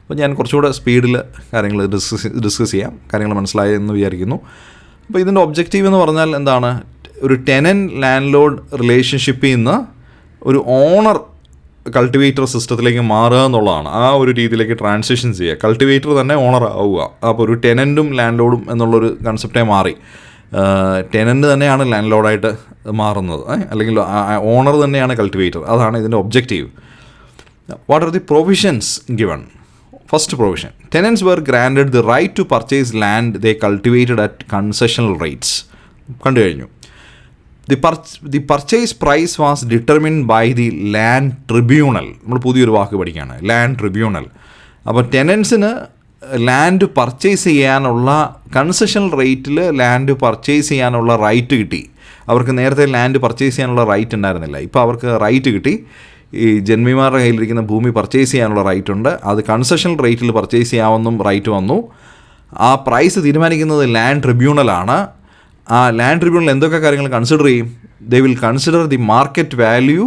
S1: അപ്പോൾ ഞാൻ കുറച്ചുകൂടെ സ്പീഡിൽ കാര്യങ്ങൾ ഡിസ്കസ് ചെയ്യാം. കാര്യങ്ങൾ മനസ്സിലായെന്ന് വിചാരിക്കുന്നു. അപ്പോൾ ഇതിൻ്റെ ഒബ്ജക്റ്റീവ് എന്ന് പറഞ്ഞാൽ എന്താണ്? ഒരു ടെനൻറ്റ് ലാൻഡ് ലോഡ് റിലേഷൻഷിപ്പിൽ നിന്ന് ഒരു ഓണർ കൾട്ടിവേറ്റർ സിസ്റ്റത്തിലേക്ക് മാറുക എന്നുള്ളതാണ്. ആ ഒരു രീതിയിലേക്ക് ട്രാൻസിഷൻ ചെയ്യുക, കൾട്ടിവേറ്റർ തന്നെ ഓണർ ആവുക. അപ്പോൾ ഒരു ടെനൻറ്റും ലാൻഡ് ലോഡും എന്നുള്ളൊരു കൺസെപ്റ്റേ മാറി. ടെനൻറ്റ് തന്നെയാണ് ലാൻഡ് ലോഡായിട്ട് മാറുന്നത്, അല്ലെങ്കിൽ ഓണർ തന്നെയാണ് കൾട്ടിവേറ്റർ. അതാണ് ഇതിൻ്റെ objective. What are the provisions given? First provision: tenants were granted the right to purchase land they cultivated at concessional rates. കണ്ടു കഴിഞ്ഞു. The purchase price was determined by the land tribunal. നമ്മൾ പുതിയൊരു വാക്ക് പഠിക്കുകയാണ്, land tribunal. അപ്പോൾ ടെനൻസിന് land purchase ചെയ്യാനുള്ള concessional റേറ്റിൽ land purchase ചെയ്യാനുള്ള right കിട്ടി. അവർക്ക് നേരത്തെ ലാൻഡ് പർച്ചേസ് ചെയ്യാനുള്ള റൈറ്റ് ഉണ്ടായിരുന്നില്ല. ഇപ്പോൾ അവർക്ക് റൈറ്റ് കിട്ടി. ഈ ജന്മിമാരുടെ കയ്യിലിരിക്കുന്ന ഭൂമി പർച്ചേസ് ചെയ്യാനുള്ള റൈറ്റ് ഉണ്ട്. അത് കൺസെഷണൽ റേറ്റിൽ പർച്ചേസ് ചെയ്യാമെന്നും റൈറ്റ് വന്നു. ആ പ്രൈസ് തീരുമാനിക്കുന്നത് ലാൻഡ് ട്രിബ്യൂണലാണ്. ആ ലാൻഡ് ട്രിബ്യൂണൽ എന്തൊക്കെ കാര്യങ്ങൾ കൺസിഡർ ചെയ്യും? They will consider the market value.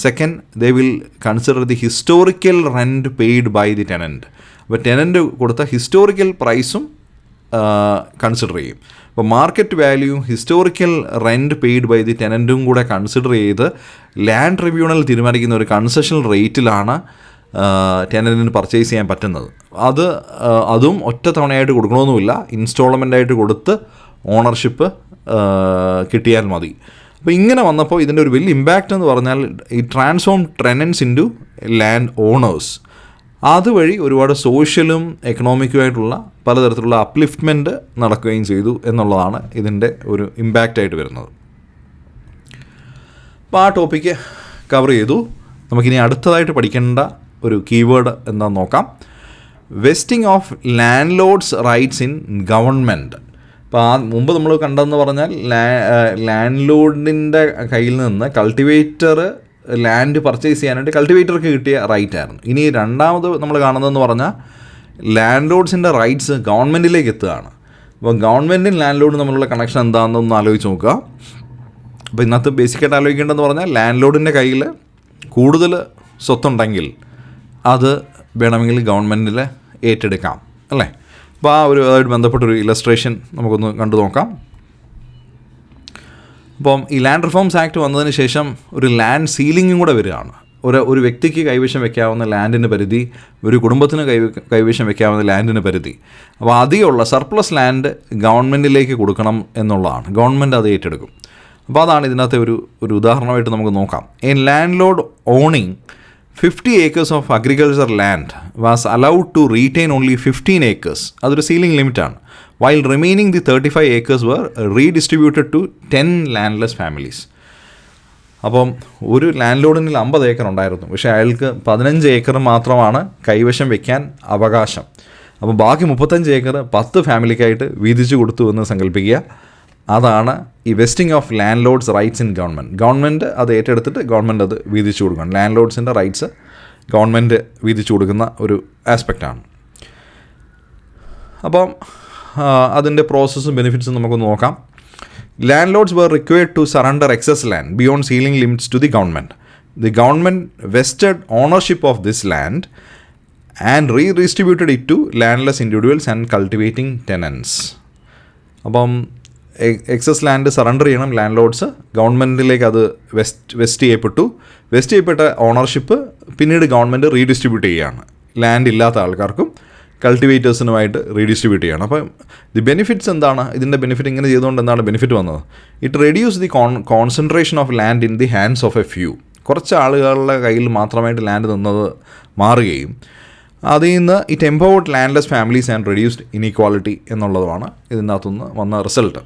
S1: Second, they will consider the historical rent paid by the tenant. അപ്പോൾ ടെനൻറ്റ് കൊടുത്ത ഹിസ്റ്റോറിക്കൽ പ്രൈസും കൺസിഡർ ചെയ്യും. അപ്പോൾ മാർക്കറ്റ് വാല്യൂയും historical rent paid by the ടെനൻറ്റും കൂടെ കൺസിഡർ ചെയ്ത് ലാൻഡ് ട്രിബ്യൂണൽ തീരുമാനിക്കുന്ന ഒരു കൺസെഷണൽ റേറ്റിലാണ് ടെനൻറ്റിന് പർച്ചേസ് ചെയ്യാൻ പറ്റുന്നത്. അതും ഒറ്റ തവണയായിട്ട് കൊടുക്കണമെന്നുമില്ല, ഇൻസ്റ്റാൾമെൻ്റായിട്ട് കൊടുത്ത് ഓണർഷിപ്പ് കിട്ടിയാൽ മതി. അപ്പോൾ ഇങ്ങനെ വന്നപ്പോൾ ഇതിൻ്റെ ഒരു വലിയ ഇമ്പാക്റ്റ് എന്ന് പറഞ്ഞാൽ ഈ transform tenants into landowners. അതുവഴി ഒരുപാട് സോഷ്യലും എക്കണോമിക്കുമായിട്ടുള്ള പലതരത്തിലുള്ള അപ്ലിഫ്റ്റ്മെൻറ്റ് നടക്കുകയും ചെയ്തു എന്നുള്ളതാണ് ഇതിൻ്റെ ഒരു ഇമ്പാക്റ്റായിട്ട് വരുന്നത്. അപ്പോൾ ആ ടോപ്പിക്ക് കവർ ചെയ്തു. നമുക്കിനി അടുത്തതായിട്ട് പഠിക്കേണ്ട ഒരു കീവേഡ് എന്താണെന്ന് നോക്കാം. Vesting of landlords rights in government. അപ്പോൾ മുമ്പ് നമ്മൾ കണ്ടതെന്ന് പറഞ്ഞാൽ ലാൻഡ് ലോഡിൻ്റെ കയ്യിൽ നിന്ന് കൾട്ടിവേറ്റർ ലാൻഡ് പർച്ചേസ് ചെയ്യാനായിട്ട് കൾട്ടിവേറ്റർക്ക് കിട്ടിയ റൈറ്റ് ആയിരുന്നു. ഇനി രണ്ടാമത് നമ്മൾ കാണുന്നതെന്ന് പറഞ്ഞാൽ ലാൻഡ് ലോഡ്സിൻ്റെ റൈറ്റ്സ് ഗവൺമെൻറ്റിലേക്ക് എത്തുകയാണ്. അപ്പോൾ ഗവൺമെൻറ്റും ലാൻഡ് ലോഡും തമ്മിലുള്ള കണക്ഷൻ എന്താണെന്നൊന്ന് ആലോചിച്ച് നോക്കുക. അപ്പോൾ ഇന്നത്തെ ബേസിക്കായിട്ട് ആലോചിക്കേണ്ടതെന്ന് പറഞ്ഞാൽ ലാൻഡ് ലോഡിൻ്റെ കയ്യിൽ കൂടുതൽ സ്വത്തുണ്ടെങ്കിൽ അത് വേണമെങ്കിൽ ഗവൺമെൻറ്റിൽ ഏറ്റെടുക്കാം, അല്ലേ? അപ്പോൾ ആ ഒരു അതുമായിട്ട് ബന്ധപ്പെട്ടൊരു ഇലസ്ട്രേഷൻ നമുക്കൊന്ന് കണ്ടു നോക്കാം. അപ്പം ഈ ലാൻഡ് റിഫോംസ് ആക്ട് വന്നതിന് ശേഷം ഒരു ലാൻഡ് സീലിങ്ങും കൂടെ വരികയാണ്. ഒരു വ്യക്തിക്ക് കൈവശം വയ്ക്കാവുന്ന ലാൻഡിന് പരിധി, ഒരു കുടുംബത്തിന് കൈവശം വയ്ക്കാവുന്ന ലാൻഡിന് പരിധി. അപ്പോൾ അധികമുള്ള സർപ്ലസ് ലാൻഡ് ഗവൺമെൻറ്റിലേക്ക് കൊടുക്കണം എന്നുള്ളതാണ്. ഗവൺമെൻറ് അത് ഏറ്റെടുക്കും. അപ്പോൾ അതാണ് ഇതിനകത്തെ ഒരു ഉദാഹരണമായിട്ട് നമുക്ക് നോക്കാം. A land load owning 50 acres of agricultural land was allowed to retain only 15 acres. അതൊരു ceiling ലിമിറ്റാണ്. while remaining the 35 acres were redistributed to 10 landless families. അപ്പം ഒരു ലാൻഡ് ലോഡിന് 50 ഏക്കർ ഉണ്ടായിരുന്നു, പക്ഷേ അയാൾക്ക് 15 ഏക്കർ മാത്രമാണ് കൈവശം വയ്ക്കാൻ അവകാശം. അപ്പോൾ ബാക്കി 35 ഏക്കർ 10 ഫാമിലിക്കായിട്ട് വീതിച്ചു കൊടുത്തു എന്ന് സങ്കല്പിക്കുക. അതാണ് ഈ vesting of landlords rights in government. Government അത് ഏറ്റെടുത്തിട്ട് ഗവൺമെൻറ് അത് വീതിച്ചു കൊടുക്കണം. ലാൻഡ് ലോഡ്സിൻ്റെ റൈറ്റ്സ് ഗവൺമെൻറ് വിധിച്ചു കൊടുക്കുന്ന ഒരു ആസ്പെക്റ്റാണ്. അപ്പം അതിൻ്റെ പ്രോസസ്സും ബെനിഫിറ്റ്സും നമുക്കൊന്ന് നോക്കാം. Landlords were required to surrender excess land beyond ceiling limits to the government. The government vested ownership of this land and redistributed it to landless individuals and cultivating tenants. അപ്പം excess land surrender ചെയ്യണം land ഗവൺമെൻറ്റിലേക്ക് അത് west ചെയ്യപ്പെട്ട ownership പിന്നീട് government redistribute ചെയ്യുകയാണ്. Land ഇല്ലാത്ത ആൾക്കാർക്കും കൾട്ടിവേറ്റേഴ്സിനുമായിട്ട് redistribute ചെയ്യണം. അപ്പം ദി ബെനിഫിറ്റ്സ് എന്താണ്? ഇതിൻ്റെ ബെനിഫിറ്റ് ഇങ്ങനെ ചെയ്തുകൊണ്ട് എന്താണ് ബെനിഫിറ്റ് വന്നത്? It reduce the concentration of land in the hands of a few. കുറച്ച് ആളുകളുടെ കയ്യിൽ മാത്രമായിട്ട് ലാൻഡ് നിന്നത് മാറുകയും അതിൽ നിന്ന് it empowered landless families and reduced inequality എന്നുള്ളതുമാണ് ഇതിനകത്തുനിന്ന് വന്ന റിസൾട്ട്.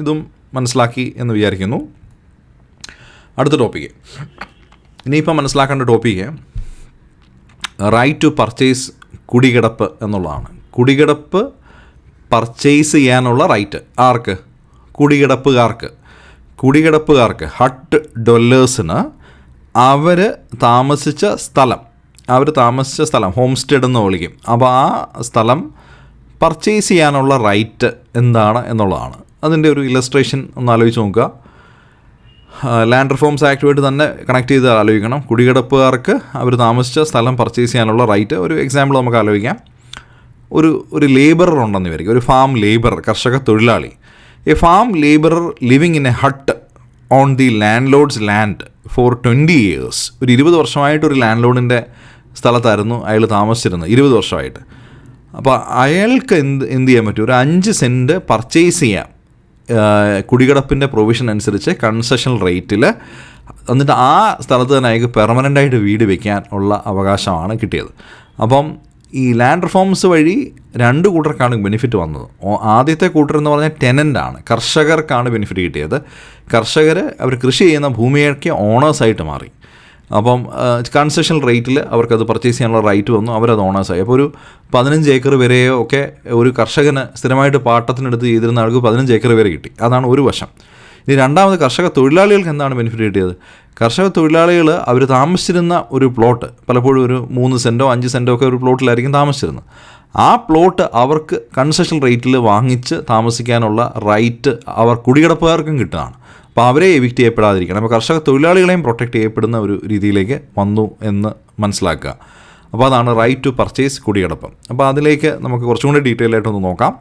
S1: ഇതും മനസ്സിലാക്കി എന്ന് വിചാരിക്കുന്നു. അടുത്ത ടോപ്പിക്ക്, ഇനിയിപ്പോൾ മനസ്സിലാക്കേണ്ട ടോപ്പിക്ക് റൈറ്റ് ടു പർച്ചേസ്, കുടികിടപ്പ് എന്നുള്ളതാണ്. കുടികിടപ്പ് പർച്ചേസ് ചെയ്യാനുള്ള റൈറ്റ് ആർക്ക്? കുടികിടപ്പുകാർക്ക് ഹട്ട് ഡൊല്ലേഴ്സിന് അവർ താമസിച്ച സ്ഥലം ഹോം സ്റ്റേ എന്ന് വിളിക്കും. അപ്പോൾ ആ സ്ഥലം പർച്ചേസ് ചെയ്യാനുള്ള റൈറ്റ് എന്താണ് എന്നുള്ളതാണ്. അതിൻ്റെ ഒരു ഇല്ലസ്ട്രേഷൻ ഒന്ന് ആലോചിച്ച് നോക്കുക. ലാൻഡ് റിഫോംസ് ആക്ടുമായിട്ട് തന്നെ കണക്ട് ചെയ്ത് ആലോചിക്കണം. കുടികിടപ്പുകാർക്ക് അവർ താമസിച്ച സ്ഥലം പർച്ചേസ് ചെയ്യാനുള്ള റൈറ്റ്. ഒരു എക്സാമ്പിൾ നമുക്ക് ആലോചിക്കാം. ഒരു ലേബറർ ഉണ്ടെന്ന് വിചാരിക്കും, ഒരു ഫാം ലേബറർ, കർഷക തൊഴിലാളി. A farm labourer living in a hut on the landlord's land for 20 years. ഒരു 20 വർഷമായിട്ട് ഒരു ലാൻഡ് ലോഡിൻ്റെ സ്ഥലത്തായിരുന്നു അയാൾ താമസിച്ചിരുന്നത്, 20 വർഷമായിട്ട്. അപ്പോൾ അയാൾക്ക് എന്ത് ചെയ്യാൻ പറ്റും? ഒരു 5 സെൻറ്റ് പർച്ചേസ് ചെയ്യാം കുടികിടപ്പിൻ്റെ പ്രൊവിഷൻ അനുസരിച്ച് കൺസെഷൻ റേറ്റിൽ. എന്നിട്ട് ആ സ്ഥലത്ത് തന്നെ അയാൾക്ക് പെർമനൻ്റായിട്ട് വീട് വയ്ക്കാൻ ഉള്ള അവകാശമാണ് കിട്ടിയത്. അപ്പം ഈ ലാൻഡ് റിഫോംസ് വഴി 2 കൂട്ടർക്കാണ് ബെനിഫിറ്റ് വന്നത്. ആദ്യത്തെ കൂട്ടർ എന്ന് പറഞ്ഞാൽ ടെനൻ്റാണ്, കർഷകർക്കാണ് ബെനിഫിറ്റ് കിട്ടിയത്. കർഷകർ അവർ കൃഷി ചെയ്യുന്ന ഭൂമിയൊക്കെ ഓണേഴ്സായിട്ട് മാറി. അപ്പം കൺസെഷൻ റേറ്റിൽ അവർക്കത് പർച്ചേസ് ചെയ്യാനുള്ള റൈറ്റ് വന്നു, അവരത് ഓണേഴ്സായി. അപ്പോൾ ഒരു 15 ഏക്കർ വരെയോ ഒക്കെ ഒരു കർഷകന് സ്ഥിരമായിട്ട് പാട്ടത്തിനെടുത്ത് ചെയ്തിരുന്ന ആൾക്ക് 15 ഏക്കർ വരെ കിട്ടി. അതാണ് ഒരു വശം. ഇനി രണ്ടാമത് കർഷക തൊഴിലാളികൾക്ക് എന്താണ് ബെനിഫിറ്റ് കിട്ടിയത്? കർഷക തൊഴിലാളികൾ അവർ താമസിച്ചിരുന്ന ഒരു പ്ലോട്ട്, പലപ്പോഴും ഒരു 3 സെൻറ്റോ 5 സെൻറ്റോ ഒക്കെ ഒരു പ്ലോട്ടിലായിരിക്കും താമസിച്ചിരുന്നത്. ആ പ്ലോട്ട് അവർക്ക് കൺസെഷൻ റേറ്റിൽ വാങ്ങിച്ച് താമസിക്കാനുള്ള റൈറ്റ് അവർ കുടികിടപ്പുകാർക്കും കിട്ടുന്നതാണ്. അപ്പോൾ അവരെ എവിക്റ്റ് ചെയ്യപ്പെടാതിരിക്കണം. അപ്പോൾ കർഷക തൊഴിലാളികളെയും പ്രൊട്ടക്റ്റ് ചെയ്യപ്പെടുന്ന ഒരു രീതിയിലേക്ക് വന്നു എന്ന് മനസ്സിലാക്കുക. അപ്പോൾ അതാണ് റൈറ്റ് ടു പർച്ചേസ്, കുടികിടപ്പ്. അപ്പോൾ അതിലേക്ക് നമുക്ക് കുറച്ചും കൂടി ഡീറ്റെയിൽ ആയിട്ടൊന്ന് നോക്കാം.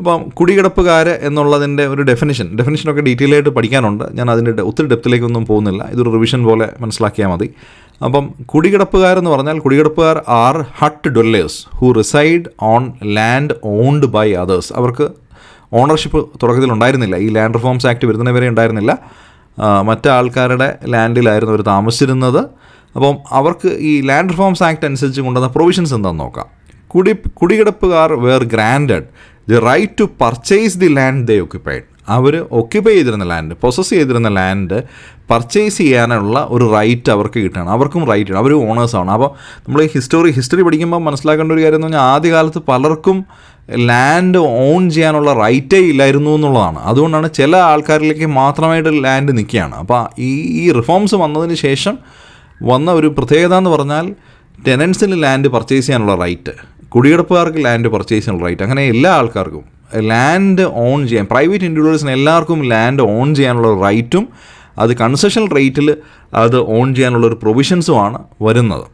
S1: അപ്പം കുടികിടപ്പുകാർ എന്നുള്ളതിൻ്റെ ഒരു ഡെഫിനിഷനൊക്കെ ഡീറ്റെയിൽ ആയിട്ട് പഠിക്കാനുണ്ട്. ഞാൻ അതിൻ്റെ ഒത്തിരി ഡെപ്തിലേക്കൊന്നും പോകുന്നില്ല, ഇതൊരു റിവിഷൻ പോലെ മനസ്സിലാക്കിയാൽ മതി. അപ്പം കുടികിടപ്പുകാരെന്ന് പറഞ്ഞാൽ കുടികിടപ്പുകാർ are hut dwellers who reside on land owned by others. അവർക്ക് ഓണർഷിപ്പ് തുടക്കത്തിൽ ഉണ്ടായിരുന്നില്ല, ഈ ലാൻഡ് റിഫോംസ് ആക്ട് വരുന്നവരെ ഉണ്ടായിരുന്നില്ല. മറ്റ് ആൾക്കാരുടെ ലാൻഡിലായിരുന്നു അവർ താമസിച്ചിരുന്നത്. അപ്പം അവർക്ക് ഈ ലാൻഡ് റിഫോംസ് ആക്ട് അനുസരിച്ച് കൊണ്ടുവന്ന പ്രൊവിഷൻസ് എന്താണെന്ന് നോക്കാം. കുടികിടപ്പുകാർ were granted the right to purchase the land they occupied. അവർ ഒക്യുപ്പൈ ചെയ്തിരുന്ന ലാൻഡ്, പൊസസ് ചെയ്തിരുന്ന ലാൻഡ് പർച്ചേസ് ചെയ്യാനുള്ള ഒരു റൈറ്റ് അവർക്ക് കിട്ടുകയാണ്. അവർക്കും റൈറ്റ് ആണ്, അവർ ഓണേഴ്സാണ്. അപ്പോൾ നമ്മൾ ഹിസ്റ്ററി പഠിക്കുമ്പോൾ മനസ്സിലാക്കേണ്ട ഒരു കാര്യം എന്ന് പറഞ്ഞാൽ ആദ്യകാലത്ത് പലർക്കും ലാൻഡ് ഓൺ ചെയ്യാനുള്ള റൈറ്റേ ഇല്ലായിരുന്നു എന്നുള്ളതാണ്. അതുകൊണ്ടാണ് ചില ആൾക്കാരിലേക്ക് മാത്രമായിട്ട് ലാൻഡ് നിൽക്കുകയാണ്. അപ്പോൾ ഈ റിഫോംസ് വന്നതിന് ശേഷം വന്ന ഒരു പ്രത്യേകത എന്ന് പറഞ്ഞാൽ ടെനൻസിന് ലാൻഡ് പർച്ചേസ് ചെയ്യാനുള്ള റൈറ്റ്, കുടികിടപ്പുകാർക്ക് ലാൻഡ് പർച്ചേസ് ചെയ്യാനുള്ള റൈറ്റ്, അങ്ങനെ എല്ലാ ആൾക്കാർക്കും ലാൻഡ് ഓൺ ചെയ്യാൻ, പ്രൈവറ്റ് ഇൻഡിവിജ്വൽസിന് എല്ലാവർക്കും ലാൻഡ് ഓൺ ചെയ്യാനുള്ള റൈറ്റും അത് കൺസെഷൻ റേറ്റിൽ അത് ഓൺ ചെയ്യാനുള്ള ഒരു പ്രൊവിഷൻസുമാണ് വരുന്നത്.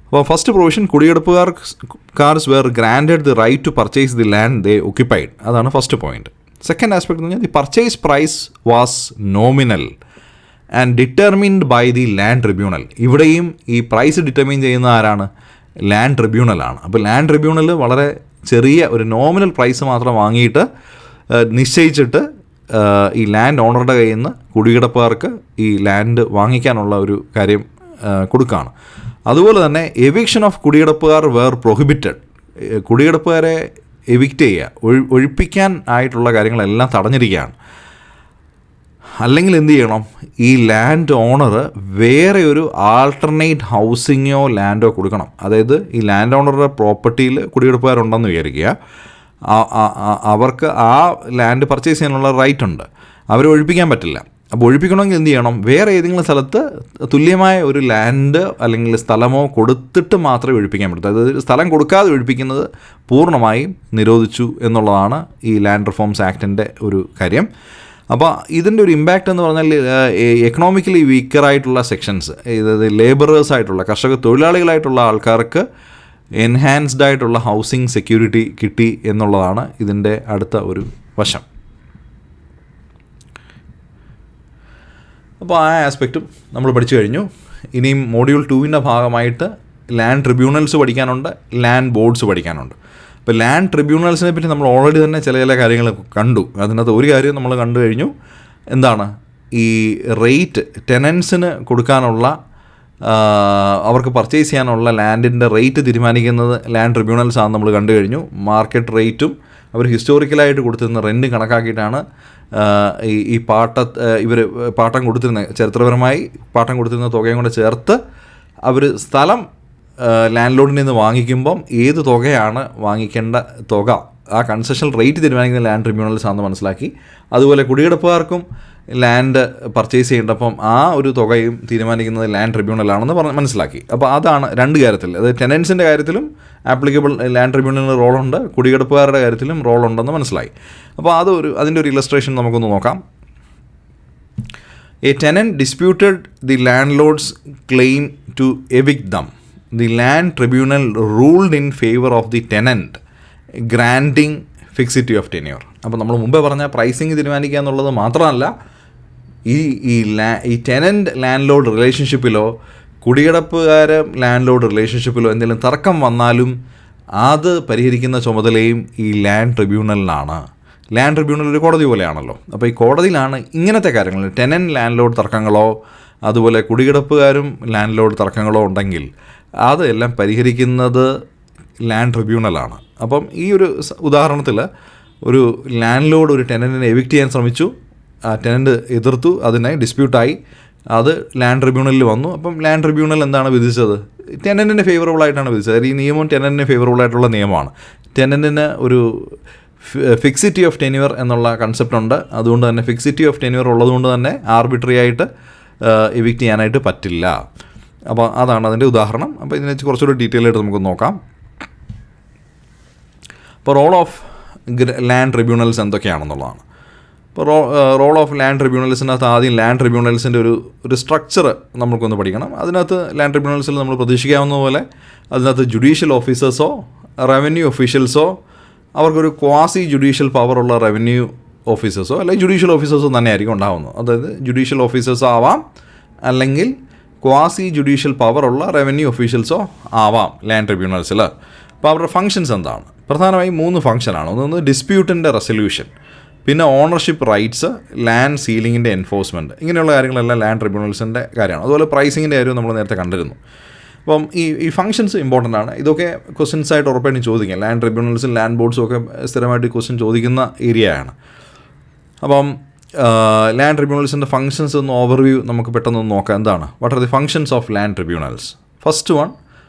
S1: അപ്പോൾ ഫസ്റ്റ് പ്രൊവിഷൻ, കുടികിടപ്പുകാർസ് were granted the right to purchase the land they occupied. അതാണ് ഫസ്റ്റ് പോയിന്റ്. സെക്കൻഡ് ആസ്പെക്ട് എന്ന് പറഞ്ഞാൽ the purchase price was nominal and determined by the land tribunal. ഇവിടെയും ഈ പ്രൈസ് ഡിറ്റർമിൻ ചെയ്യുന്ന ആരാണ്? ലാൻഡ് ട്രിബ്യൂണലാണ്. അപ്പോൾ ലാൻഡ് ട്രിബ്യൂണൽ വളരെ ചെറിയ ഒരു നോമിനൽ പ്രൈസ് മാത്രം വാങ്ങിയിട്ട് നിശ്ചയിച്ചിട്ട് ഈ ലാൻഡ് ഓണറുടെ കയ്യിൽ നിന്ന് കുടികിടപ്പുകാർക്ക് ഈ ലാൻഡ് വാങ്ങിക്കാനുള്ള ഒരു കാര്യം കൊടുക്കുകയാണ്. അതുപോലെ തന്നെ എവിക്ഷൻ ഓഫ് കുടികിടപ്പുകാർ വേർ പ്രൊഹിബിറ്റഡ്. കുടികിടപ്പുകാരെ എവിക്റ്റ് ചെയ്യുക, ഒഴിപ്പിക്കാൻ ആയിട്ടുള്ള കാര്യങ്ങളെല്ലാം തടഞ്ഞിരിക്കുകയാണ്. അല്ലെങ്കിൽ എന്ത് ചെയ്യണം? ഈ ലാൻഡ് ഓണർ വേറെ ഒരു ആൾട്ടർനേറ്റ് ഹൗസിങ്ങോ ലാൻഡോ കൊടുക്കണം. അതായത് ഈ ലാൻഡ് ഓണറുടെ പ്രോപ്പർട്ടിയിൽ കുടികിടപ്പുകാരുണ്ടെന്ന് വിചാരിക്കുക, അവർക്ക് ആ ലാൻഡ് പർച്ചേസ് ചെയ്യാനുള്ള റൈറ്റ് ഉണ്ട്, അവരെ ഒഴിപ്പിക്കാൻ പറ്റില്ല. അപ്പോൾ ഒഴിപ്പിക്കണമെങ്കിൽ എന്ത് ചെയ്യണം? വേറെ ഏതെങ്കിലും സ്ഥലത്ത് തുല്യമായ ഒരു ലാൻഡ് അല്ലെങ്കിൽ സ്ഥലമോ കൊടുത്തിട്ട് മാത്രമേ ഒഴിപ്പിക്കാൻ പറ്റൂ. അതായത് സ്ഥലം കൊടുക്കാതെ ഒഴിപ്പിക്കുന്നത് പൂർണ്ണമായും നിരോധിച്ചു എന്നുള്ളതാണ് ഈ ലാൻഡ് റിഫോംസ് ആക്ടിൻ്റെ ഒരു കാര്യം. അപ്പോൾ ഇതിൻ്റെ ഒരു ഇമ്പാക്റ്റ് എന്ന് പറഞ്ഞാൽ എക്കണോമിക്കലി വീക്കറായിട്ടുള്ള സെക്ഷൻസ്, അതായത് ലേബറേഴ്സായിട്ടുള്ള കർഷക തൊഴിലാളികളായിട്ടുള്ള ആൾക്കാർക്ക് എൻഹാൻസ്ഡ് ആയിട്ടുള്ള ഹൗസിംഗ് സെക്യൂരിറ്റി കിട്ടി എന്നുള്ളതാണ് ഇതിൻ്റെ അടുത്ത ഒരു വശം. അപ്പോൾ ആ ആസ്പെക്റ്റും നമ്മൾ പഠിച്ചു കഴിഞ്ഞു. ഇനിയും മോഡ്യൂൾ 2 ഭാഗമായിട്ട് ലാൻഡ് ട്രിബ്യൂണൽസ് പഠിക്കാനുണ്ട്, ലാൻഡ് ബോർഡ്സ് പഠിക്കാനുണ്ട്. അപ്പോൾ ലാൻഡ് ട്രിബ്യൂണൽസിനെ പറ്റി നമ്മൾ ഓൾറെഡി തന്നെ ചില കാര്യങ്ങൾ കണ്ടു. അതിനകത്ത് ഒരു കാര്യം നമ്മൾ കണ്ടു കഴിഞ്ഞു. എന്താണ്? ഈ റേറ്റ് ടെനൻസിന് കൊടുക്കാനുള്ള, അവർക്ക് പർച്ചേസ് ചെയ്യാനുള്ള ലാൻഡിൻ്റെ റേറ്റ് തീരുമാനിക്കുന്നത് ലാൻഡ് ട്രിബ്യൂണൽസ് ആണെന്ന് നമ്മൾ കണ്ടു കഴിഞ്ഞു. മാർക്കറ്റ് റേറ്റും അവർ ഹിസ്റ്റോറിക്കലായിട്ട് കൊടുത്തിരുന്ന റെൻറ്റ് കണക്കാക്കിയിട്ടാണ് ഈ ഇവർ പാട്ടം കൊടുത്തിരുന്ന, ചരിത്രപരമായി പാട്ടം കൊടുത്തിരുന്ന തുകയും കൂടെ ചേർത്ത് അവർ സ്ഥലം ലാൻഡ് ലോഡിൽ നിന്ന് വാങ്ങിക്കുമ്പം ഏത് തുകയാണ് വാങ്ങിക്കേണ്ട തുക, ആ കൺസെഷൻ റേറ്റ് തീരുമാനിക്കുന്ന ലാൻഡ് ട്രിബ്യൂണൽസ് ആണെന്ന് മനസ്സിലാക്കി. അതുപോലെ കുടികിടപ്പുകാർക്കും ലാൻഡ് പർച്ചേസ് ചെയ്യേണ്ടപ്പം ആ ഒരു തുകയും തീരുമാനിക്കുന്നത് ലാൻഡ് ട്രിബ്യൂണലാണെന്ന് മനസ്സിലാക്കി. അപ്പോൾ അതാണ് രണ്ട് കാര്യത്തിൽ, അതായത് ടെനൻസിൻ്റെ കാര്യത്തിലും ആപ്ലിക്കബിൾ ലാൻഡ് ട്രിബ്യൂണലിന് റോളുണ്ട്, കുടികിടപ്പുകാരുടെ കാര്യത്തിലും റോളുണ്ടെന്ന് മനസ്സിലായി. അപ്പോൾ അതിൻ്റെ ഒരു ഇല്ലസ്ട്രേഷൻ നമുക്കൊന്ന് നോക്കാം. A tenant disputed the landlord's claim to evict them. The land tribunal ruled in favour of the tenant granting fixity of tenure. അപ്പോൾ നമ്മൾ മുമ്പേ പറഞ്ഞ പ്രൈസിങ് തീരുമാനിക്കുക എന്നുള്ളത് മാത്രമല്ല, ഈ ടെനൻറ്റ് ലാൻഡ് ലോഡ് റിലേഷൻഷിപ്പിലോ കുടികിടപ്പുകാർ ലാൻഡ് ലോഡ് റിലേഷൻഷിപ്പിലോ എന്തെങ്കിലും തർക്കം വന്നാലും അത് പരിഹരിക്കുന്ന ചുമതലയും ഈ ലാൻഡ് ട്രിബ്യൂണലിനാണ്. ലാൻഡ് ട്രിബ്യൂണൽ ഒരു കോടതി പോലെയാണല്ലോ. അപ്പോൾ ഈ കോടതിയിലാണ് ഇങ്ങനത്തെ കാര്യങ്ങൾ, ടെനൻറ്റ് ലാൻഡ് ലോഡ് തർക്കങ്ങളോ അതുപോലെ കുടികിടപ്പുകാരും ലാൻഡ് ലോഡ് തർക്കങ്ങളോ ഉണ്ടെങ്കിൽ അതെല്ലാം പരിഹരിക്കുന്നത് ലാൻഡ് ട്രിബ്യൂണലാണ്. അപ്പം ഈ ഒരു ഉദാഹരണത്തിൽ ഒരു ലാൻഡ് ലോഡ് ഒരു ടെനൻറ്റിനെ എവിക്റ്റ് ചെയ്യാൻ ശ്രമിച്ചു, ആ ടെനൻറ്റ് എതിർത്തു, അതിനെ ഡിസ്പ്യൂട്ടായി, അത് ലാൻഡ് ട്രിബ്യൂണലിൽ വന്നു. അപ്പം ലാൻഡ് ട്രിബ്യൂണൽ എന്താണ് വിധിച്ചത്? ടെനൻറ്റിന് ഫേവറബിളായിട്ടാണ് വിധിച്ചത്. ഈ നിയമം ടെനൻറ്റിന് ഫേവറബിളായിട്ടുള്ള നിയമമാണ്. ടെനൻറ്റിന് ഒരു ഫിക്സിറ്റി ഓഫ് ടെന്യൂർ എന്നുള്ള കൺസെപ്റ്റ് ഉണ്ട്. അതുകൊണ്ട് തന്നെ ഫിക്സിറ്റി ഓഫ് ടെന്യൂർ ഉള്ളതുകൊണ്ട് തന്നെ ആർബിട്രറി ആയിട്ട് എവിക്റ്റ് ചെയ്യാനായിട്ട് പറ്റില്ല. അപ്പോൾ അതാണ് അതിൻ്റെ ഉദാഹരണം. അപ്പോൾ ഇതിനെ കുറച്ചുകൂടി ഡീറ്റെയിൽ ആയിട്ട് നമുക്ക് നോക്കാം. ഇപ്പോൾ റോൾ ഓഫ് ലാൻഡ് ട്രിബ്യൂണൽസ് എന്തൊക്കെയാണെന്നുള്ളതാണ്. ഇപ്പോൾ റോൾ ഓഫ് ലാൻഡ് ട്രിബ്യൂണൽസിനകത്ത് ആദ്യം ലാൻഡ് ട്രിബ്യൂണൽസിൻ്റെ ഒരു സ്ട്രക്ചർ നമുക്കൊന്ന് പഠിക്കണം. അതിനകത്ത് ലാൻഡ് ട്രിബ്യൂണൽസിൽ നമ്മൾ പ്രതീക്ഷിക്കാവുന്ന പോലെ അതിനകത്ത് ജുഡീഷ്യൽ ഓഫീസേഴ്സോ റവന്യൂ ഒഫീഷ്യൽസോ, അവർക്കൊരു ക്വാസി ജുഡീഷ്യൽ പവറുള്ള റവന്യൂ ഓഫീസേഴ്സോ അല്ലെങ്കിൽ ജുഡീഷ്യൽ ഓഫീസേഴ്സോ തന്നെ ആയിരിക്കും ഉണ്ടാകുന്നത്. അതായത് ജുഡീഷ്യൽ ഓഫീസേഴ്സോ ആവാം, അല്ലെങ്കിൽ ക്വാസി ജുഡീഷ്യൽ പവറുള്ള റവന്യൂ ഒഫീഷ്യൽസോ ആവാം ലാൻഡ് ട്രിബ്യൂണൽസിൽ. അപ്പോൾ അവരുടെ ഫങ്ഷൻസ് എന്താണ്? പ്രധാനമായും 3 ഫംഗ്ഷനാണ്. ഒന്ന് ഡിസ്പ്യൂട്ടിൻ്റെ റെസൊല്യൂഷൻ, പിന്നെ ഓണർഷിപ്പ് റൈറ്റ്സ്, ലാൻഡ് സീലിങ്ങിൻ്റെ എൻഫോഴ്സ്മെൻറ്റ്. ഇങ്ങനെയുള്ള കാര്യങ്ങളെല്ലാം ലാൻഡ് ട്രിബ്യൂണൽസിൻ്റെ കാര്യമാണ്. അതുപോലെ പ്രൈസിങ്ങിൻ്റെ കാര്യവും നമ്മൾ നേരത്തെ കണ്ടിരുന്നു. അപ്പം ഈ ഫംഗ്ഷൻസ് ഇമ്പോർട്ടൻ്റ് ആണ്. ഇതൊക്കെ ക്വസ്റ്റ്യൻസ് ആയിട്ട് ഉറപ്പായിട്ടും ചോദിക്കാം. ലാൻഡ് ട്രിബ്യൂണൽസും ലാൻഡ് ബോർഡ്സും ഒക്കെ സ്ഥിരമായിട്ട് ക്വസ്റ്റ്യൻ ചോദിക്കുന്ന ഏരിയയാണ്. അപ്പം ലാൻഡ് ട്രിബ്യൂണൽസിൻ്റെ ഫംഗ്ഷൻസ് ഒന്ന് ഓവർവ്യൂ നമുക്ക് പെട്ടെന്ന് നോക്കാം. എന്താണ്? What are the functions of land tribunals? First one,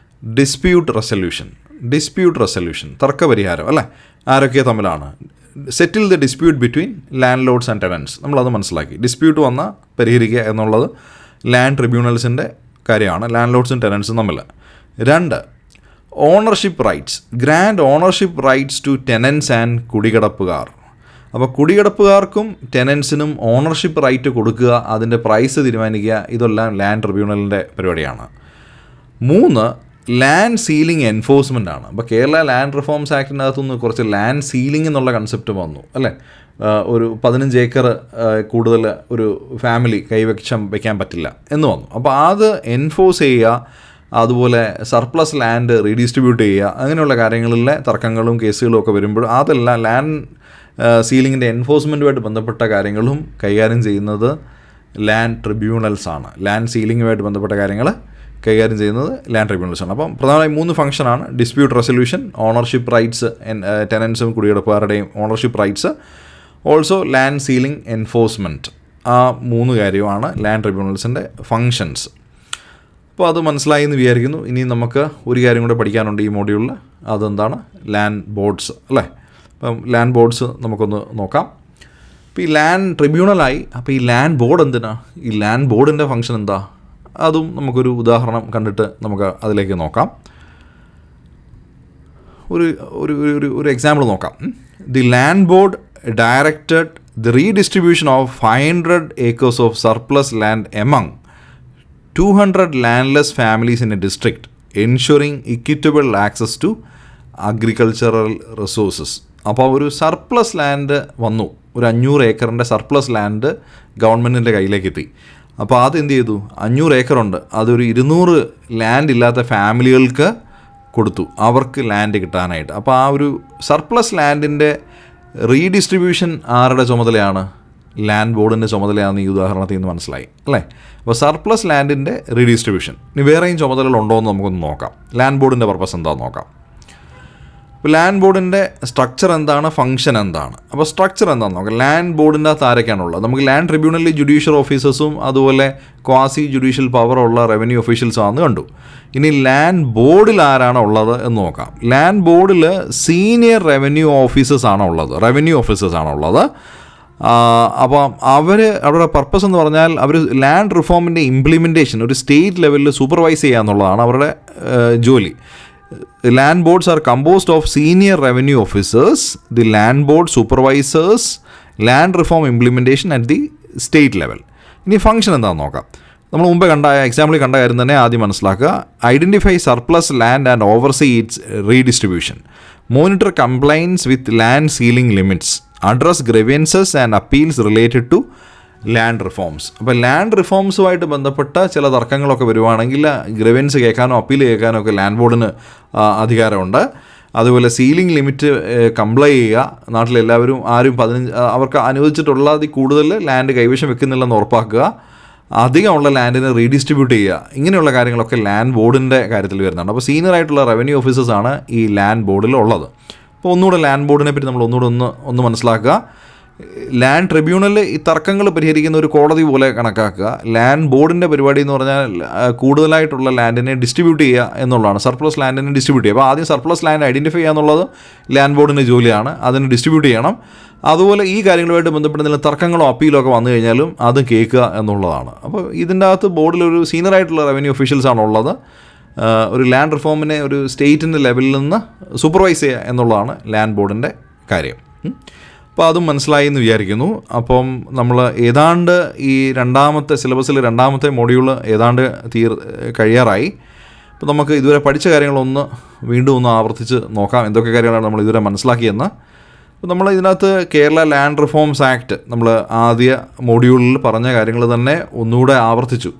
S1: dispute resolution, തർക്കപരിഹാരം അല്ലേ? ആരൊക്കെ തമ്മിലാണ്? Settle the dispute between landlords and tenants. നമ്മളത് മനസ്സിലാക്കി. ഡിസ്പ്യൂട്ട് വന്നാൽ പരിഹരിക്കുക എന്നുള്ളത് ലാൻഡ് ട്രിബ്യൂണൽസിൻ്റെ കാര്യമാണ്, ലാൻഡ് ലോഡ്സും ടെനൻസും തമ്മിൽ. 2, ownership rights, grant ownership rights to tenants and കുടികിടപ്പുകാർ. അപ്പോൾ കുടികിടപ്പുകാർക്കും ടെനൻസിനും ഓണർഷിപ്പ് റൈറ്റ് കൊടുക്കുക, അതിൻ്റെ പ്രൈസ് തീരുമാനിക്കുക, ഇതെല്ലാം ലാൻഡ് ട്രിബ്യൂണലിൻ്റെ പരിപാടിയാണ്. 3, ലാൻഡ് സീലിംഗ് എൻഫോഴ്സ്മെൻ്റ് ആണ്. അപ്പോൾ കേരള ലാൻഡ് റിഫോംസ് ആക്ടിനകത്തുനിന്ന് കുറച്ച് ലാൻഡ് സീലിംഗ് എന്നുള്ള കൺസെപ്റ്റ് വന്നു അല്ലേ? ഒരു 15 ഏക്കർ കൂടുതൽ ഒരു ഫാമിലി വയ്ക്കാൻ പറ്റില്ല എന്ന് വന്നു. അപ്പോൾ അത് എൻഫോഴ്സ് ചെയ്യുക, അതുപോലെ സർപ്ലസ് ലാൻഡ് റീഡിസ്ട്രിബ്യൂട്ട് ചെയ്യുക, അങ്ങനെയുള്ള കാര്യങ്ങളിലെ തർക്കങ്ങളും കേസുകളും ഒക്കെ വരുമ്പോൾ അതെല്ലാം ലാൻഡ് സീലിങ്ങിൻ്റെ എൻഫോഴ്സ്മെൻറ്റുമായിട്ട് ബന്ധപ്പെട്ട കാര്യങ്ങളും കൈകാര്യം ചെയ്യുന്നത് ലാൻഡ് ട്രിബ്യൂണൽസാണ്. ലാൻഡ് സീലിങ്ങുമായിട്ട് ബന്ധപ്പെട്ട കാര്യങ്ങൾ കൈകാര്യം ചെയ്യുന്നത് ലാൻഡ് ട്രിബ്യൂണൽസാണ്. അപ്പം പ്രധാനമായും 3 ഫംഗ്ഷനാണ്: ഡിസ്പ്യൂട്ട് റെസൊല്യൂഷൻ, ഓണർഷിപ്പ് റൈറ്റ്സ്, ടെനൻസും കുടികിടപ്പുകാരുടെയും ownership rights, also land ceiling enforcement. ആ 3 കാര്യമാണ് ലാൻഡ് ട്രിബ്യൂണൽസിൻ്റെ ഫങ്ഷൻസ്. അപ്പോൾ അത് മനസ്സിലായി എന്ന് വിചാരിക്കുന്നു. ഇനി നമുക്ക് ഒരു കാര്യം കൂടെ പഠിക്കാനുണ്ട് ഈ മോഡ്യൂളിൽ. അതെന്താണ്? ലാൻഡ് ബോർഡ്സ് അല്ലേ? അപ്പം ലാൻഡ് ബോർഡ്സ് നമുക്കൊന്ന് നോക്കാം. ഇപ്പോൾ ഈ ലാൻഡ് ട്രിബ്യൂണലായി. അപ്പോൾ ഈ ലാൻഡ് ബോർഡ് എന്തിനാ? ഈ ലാൻഡ് ബോർഡിൻ്റെ ഫംഗ്ഷൻ എന്താ? അതും നമുക്കൊരു ഉദാഹരണം കണ്ടിട്ട് നമുക്ക് അതിലേക്ക് നോക്കാം. ഒരു എക്സാമ്പിൾ നോക്കാം. The land board directed the redistribution of 500 acres of surplus land among 200 landless families in a district ensuring equitable access to agricultural resources. അപ്പോൾ ഒരു സർപ്ലസ് ലാൻഡ് വന്നു, ഒരു 500 ഏക്കറിൻ്റെ സർപ്ലസ് ലാൻഡ് ഗവൺമെൻറ്റിൻ്റെ കയ്യിലേക്ക് എത്തി. അപ്പോൾ അത് എന്ത് ചെയ്തു? 500 ഏക്കറുണ്ട്, അതൊരു 200 ലാൻഡ് ഇല്ലാത്ത ഫാമിലികൾക്ക് കൊടുത്തു, അവർക്ക് ലാൻഡ് കിട്ടാനായിട്ട്. അപ്പോൾ ആ ഒരു സർപ്ലസ് ലാൻഡിൻ്റെ റീഡിസ്ട്രിബ്യൂഷൻ ആരുടെ ചുമതലയാണ്? ലാൻഡ് ബോർഡിൻ്റെ ചുമതലയാണെന്ന് ഈ ഉദാഹരണത്തിൽ നിന്ന് മനസ്സിലായി അല്ലേ? അപ്പോൾ സർപ്ലസ് ലാൻഡിൻ്റെ റീഡിസ്ട്രിബ്യൂഷൻ. ഇനി വേറെയും ചുമതലകളുണ്ടോ എന്ന് നമുക്കൊന്ന് നോക്കാം. ലാൻഡ് ബോർഡിൻ്റെ പർപ്പസ് എന്താണെന്ന് നോക്കാം. ഇപ്പോൾ ലാൻഡ് ബോർഡിൻ്റെ സ്ട്രക്ചർ എന്താണ്, ഫംഗ്ഷൻ എന്താണ്? അപ്പോൾ സ്ട്രക്ചർ എന്താണെന്ന് നോക്കാം. ലാൻഡ് ബോർഡിൻ്റെ അകത്ത് ആരൊക്കെയാണുള്ളത്? നമുക്ക് ലാൻഡ് ട്രിബ്യൂണലിൽ ജുഡീഷ്യൽ ഓഫീസേഴ്സും അതുപോലെ ക്വാസി ജുഡീഷ്യൽ പവറുള്ള റവന്യൂ ഒഫീഷ്യൽസും ആണെന്ന് കണ്ടു. ഇനി ലാൻഡ് ബോർഡിൽ ആരാണ് ഉള്ളത് എന്ന് നോക്കാം. ലാൻഡ് ബോർഡിൽ സീനിയർ റവന്യൂ ഓഫീസേഴ്സ് ആണ് ഉള്ളത്. അപ്പോൾ അവരുടെ പർപ്പസ് എന്ന് പറഞ്ഞാൽ അവർ ലാൻഡ് റിഫോമിൻ്റെ ഇംപ്ലിമെൻറ്റേഷൻ ഒരു സ്റ്റേറ്റ് ലെവലിൽ സൂപ്പർവൈസ് ചെയ്യുക എന്നുള്ളതാണ് അവരുടെ ജോലി. Land boards are composed of senior revenue officers. The land board supervises land reform implementation at the state level. ഇനി ഫംഗ്ഷൻ എന്താണെന്ന് നോക്കാം. നമ്മൾ മുമ്പ് എക്സാമ്പിളിൽ കണ്ട കാര്യം തന്നെ ആദ്യം മനസ്സിലാക്കുക. Identify surplus land and oversee its redistribution, monitor compliance with land ceiling limits, address grievances and appeals related to land reforms. അപ്പോൾ ലാൻഡ് റിഫോംസുമായിട്ട് ബന്ധപ്പെട്ട ചില തർക്കങ്ങളൊക്കെ വരുവാണെങ്കിൽ ഗ്രീവൻസ് കേൾക്കാനോ അപ്പീൽ കേൾക്കാനോ ഒക്കെ ലാൻഡ് ബോർഡിന് അധികാരമുണ്ട്. അതുപോലെ സീലിംഗ് ലിമിറ്റ് കംപ്ലൈ ചെയ്യുക, നാട്ടിലെല്ലാവരും ആരും അവർക്ക് അനുവദിച്ചിട്ടുള്ളതിൽ കൂടുതൽ ലാൻഡ് കൈവശം വെക്കുന്നില്ലെന്ന് ഉറപ്പാക്കുക, അധികമുള്ള ലാൻഡിനെ റീഡിസ്ട്രിബ്യൂട്ട് ചെയ്യുക, ഇങ്ങനെയുള്ള കാര്യങ്ങളൊക്കെ ലാൻഡ് ബോർഡിൻ്റെ കാര്യത്തിൽ വരുന്നുണ്ട്. അപ്പോൾ സീനിയർ ആയിട്ടുള്ള റവന്യൂ ഓഫീസേഴ്സാണ് ഈ ലാൻഡ് ബോർഡിൽ ഉള്ളത്. അപ്പോൾ ഒന്നുകൂടെ ലാൻഡ് ബോർഡിനെ പറ്റി നമ്മൾ ഒന്ന് മനസ്സിലാക്കുക. ലാൻഡ് ട്രിബ്യൂണലിൽ ഈ തർക്കങ്ങൾ പരിഹരിക്കുന്ന ഒരു കോടതി പോലെ കണക്കാക്കുക. ലാൻഡ് ബോർഡിൻ്റെ പരിപാടി എന്ന് പറഞ്ഞാൽ കൂടുതലായിട്ടുള്ള ലാൻഡിനെ ഡിസ്ട്രിബ്യൂട്ട് ചെയ്യുക എന്നുള്ളതാണ്. സർപ്ലസ് ലാൻഡിനെ ഡിസ്ട്രിബ്യൂട്ട് ചെയ്യുക. അപ്പോൾ ആദ്യം സർപ്ലസ് ലാൻഡ് ഐഡൻറ്റിഫൈ ചെയ്യുക എന്നുള്ളത് ലാൻഡ് ബോർഡിൻ്റെ ജോലിയാണ്. അതിനെ ഡിസ്ട്രിബ്യൂട്ട് ചെയ്യണം. അതുപോലെ ഈ കാര്യങ്ങളുമായിട്ട് ബന്ധപ്പെട്ട് എന്തെങ്കിലും തർക്കങ്ങളോ അപ്പീലോ ഒക്കെ വന്നു കഴിഞ്ഞാലും അത് കേൾക്കുക എന്നുള്ളതാണ്. അപ്പോൾ ഇതിൻ്റെ അകത്ത് ബോർഡിലൊരു സീനിയർ ആയിട്ടുള്ള റവന്യൂ ഒഫീഷ്യൽസാണ് ഉള്ളത്. ഒരു ലാൻഡ് റിഫോമിനെ ഒരു സ്റ്റേറ്റിൻ്റെ ലെവലിൽ നിന്ന് സൂപ്പർവൈസ് ചെയ്യുക എന്നുള്ളതാണ് ലാൻഡ് ബോർഡിൻ്റെ കാര്യം. അപ്പോൾ അതും മനസ്സിലായി എന്ന് വിചാരിക്കുന്നു. അപ്പം നമ്മൾ ഏതാണ്ട് ഈ സിലബസിൽ രണ്ടാമത്തെ മൊഡ്യൂൾ ഏതാണ്ട് കഴിയാറായി. അപ്പോൾ നമുക്ക് ഇതുവരെ പഠിച്ച കാര്യങ്ങളൊന്ന് വീണ്ടും ആവർത്തിച്ച് നോക്കാം, എന്തൊക്കെ കാര്യങ്ങളാണ് നമ്മൾ ഇതുവരെ മനസ്സിലാക്കിയെന്ന്. അപ്പോൾ നമ്മൾ ഇതിനകത്ത് കേരള ലാൻഡ് റിഫോംസ് ആക്ട് നമ്മൾ ആദ്യ മൊഡ്യൂളിൽ പറഞ്ഞ കാര്യങ്ങൾ തന്നെ ഒന്നുകൂടെ ആവർത്തിച്ചു.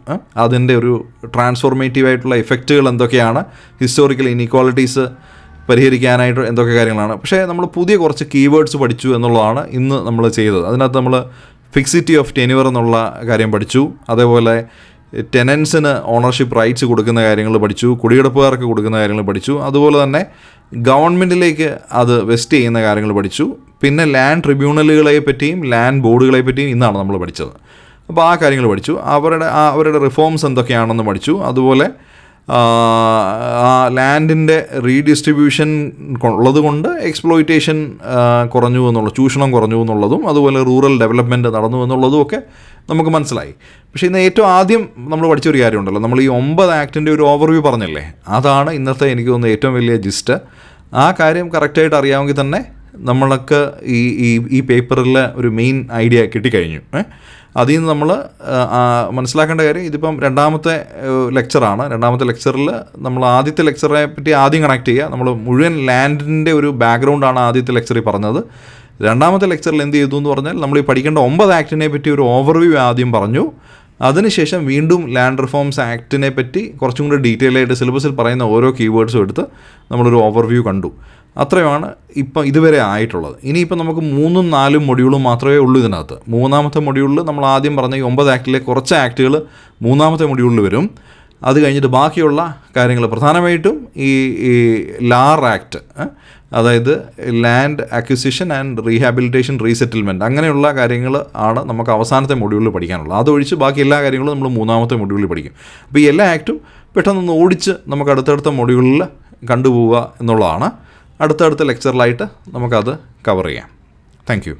S1: അതിൻ്റെ ഒരു ട്രാൻസ്ഫോർമേറ്റീവായിട്ടുള്ള ഇഫക്റ്റുകൾ എന്തൊക്കെയാണ്, ഹിസ്റ്റോറിക്കൽ ഇനീക്വാളിറ്റീസ് പരിഹരിക്കാനായിട്ട് എന്തൊക്കെ കാര്യങ്ങളാണ്. പക്ഷേ നമ്മൾ പുതിയ കുറച്ച് കീവേഡ്സ് പഠിച്ചു എന്നുള്ളതാണ് ഇന്ന് നമ്മൾ ചെയ്തത്. അതിനകത്ത് നമ്മൾ ഫിക്സിറ്റി ഓഫ് ടെന്യൂർ എന്നുള്ള കാര്യം പഠിച്ചു. അതേപോലെ ടെനൻസിന് ഓണർഷിപ്പ് റൈറ്റ്സ് കൊടുക്കുന്ന കാര്യങ്ങൾ പഠിച്ചു, കുടിയെടുപ്പുകാർക്ക് കൊടുക്കുന്ന കാര്യങ്ങൾ പഠിച്ചു. അതുപോലെ തന്നെ ഗവൺമെൻറ്റിലേക്ക് അത് വെസ്റ്റ് ചെയ്യുന്ന കാര്യങ്ങൾ പഠിച്ചു. പിന്നെ ലാൻഡ് ട്രിബ്യൂണലുകളെ പറ്റിയും ലാൻഡ് ബോർഡുകളെ പറ്റിയും ഇന്നാണ് നമ്മൾ പഠിച്ചത്. അപ്പോൾ ആ കാര്യങ്ങൾ പഠിച്ചു. അവരുടെ റിഫോംസ് എന്തൊക്കെയാണെന്ന് പഠിച്ചു. അതുപോലെ ലാൻഡിൻ്റെ റീഡിസ്ട്രിബ്യൂഷൻ ഉള്ളത് കൊണ്ട് എക്സ്പ്ലോയിറ്റേഷൻ കുറഞ്ഞു ചൂഷണം കുറഞ്ഞു എന്നുള്ളതും അതുപോലെ റൂറൽ ഡെവലപ്മെൻറ്റ് നടന്നു എന്നുള്ളതും ഒക്കെ നമുക്ക് മനസ്സിലായി. പക്ഷേ ഇന്ന് ഏറ്റവും ആദ്യം നമ്മൾ പഠിച്ചൊരു കാര്യമുണ്ടല്ലോ, നമ്മൾ ഈ 9 ആക്ടിൻ്റെ ഒരു ഓവർവ്യൂ പറഞ്ഞില്ലേ, അതാണ് ഇന്നത്തെ എനിക്ക് തോന്നുന്ന ഏറ്റവും വലിയ ജിസ്റ്റ്. ആ കാര്യം കറക്റ്റായിട്ട് അറിയാമെങ്കിൽ തന്നെ നമ്മൾക്ക് ഈ പേപ്പറിൽ ഒരു മെയിൻ ഐഡിയ കിട്ടിക്കഴിഞ്ഞു. അതിൽ നിന്ന് നമ്മൾ മനസ്സിലാക്കേണ്ട കാര്യം, ഇതിപ്പം രണ്ടാമത്തെ ലെക്ചറാണ്. രണ്ടാമത്തെ ലെക്ചറിൽ നമ്മൾ ആദ്യത്തെ ലെക്ചറെ പറ്റി ആദ്യം കണക്ട് ചെയ്യുക. നമ്മൾ മുഴുവൻ ലാൻഡിൻ്റെ ഒരു ബാക്ക്ഗ്രൗണ്ടാണ് ആദ്യത്തെ ലെക്ചറിൽ പറഞ്ഞത്. രണ്ടാമത്തെ ലെക്ചറിൽ എന്ത് ചെയ്തു എന്ന് പറഞ്ഞാൽ നമ്മൾ ഈ പഠിക്കേണ്ട 9 ആക്ടിനെ പറ്റി ഒരു ഓവർവ്യൂ ആദ്യം പറഞ്ഞു. അതിനുശേഷം വീണ്ടും ലാൻഡ് റിഫോംസ് ആക്ടിനെ പറ്റി കുറച്ചും കൂടി ഡീറ്റെയിൽ ആയിട്ട് സിലബസിൽ പറയുന്ന ഓരോ കീവേഡ്സും എടുത്ത് നമ്മളൊരു ഓവർവ്യൂ കണ്ടു. അത്രയുമാണ് ഇപ്പം ഇതുവരെ ആയിട്ടുള്ളത്. ഇനിയിപ്പോൾ നമുക്ക് 3ഉം 4ഉം മൊഡ്യൂളും മാത്രമേ ഉള്ളൂ ഇതിനകത്ത്. മൂന്നാമത്തെ മൊഡ്യൂളിൽ നമ്മൾ ആദ്യം പറഞ്ഞ ഈ 9 ആക്ടിലെ കുറച്ച് ആക്ടുകൾ മൂന്നാമത്തെ മൊഡ്യൂളിൽ വരും. അത് കഴിഞ്ഞിട്ട് ബാക്കിയുള്ള കാര്യങ്ങൾ പ്രധാനമായിട്ടും ഈ ലാർ ആക്ട്, അതായത് land acquisition and rehabilitation resettlement, അങ്ങനെയുള്ള കാര്യങ്ങൾ ആണ് നമുക്ക് അവസാനത്തെ മൊഡ്യൂളിൽ പഠിക്കാനുള്ളത്. അതൊഴിച്ച് ബാക്കി എല്ലാ കാര്യങ്ങളും നമ്മൾ മൂന്നാമത്തെ മൊഡ്യൂളിൽ പഠിക്കും. അപ്പോൾ ഈ എല്ലാ ആക്റ്റും പെട്ടെന്നൊന്ന് ഓടിച്ച് നമുക്ക് അടുത്തടുത്ത മൊഡ്യൂളിൽ കണ്ടുപോവുക എന്നുള്ളതാണ്. അടുത്തടുത്ത ലെക്ചറിലായിട്ട് നമുക്കത് കവർ ചെയ്യാം. Thank you.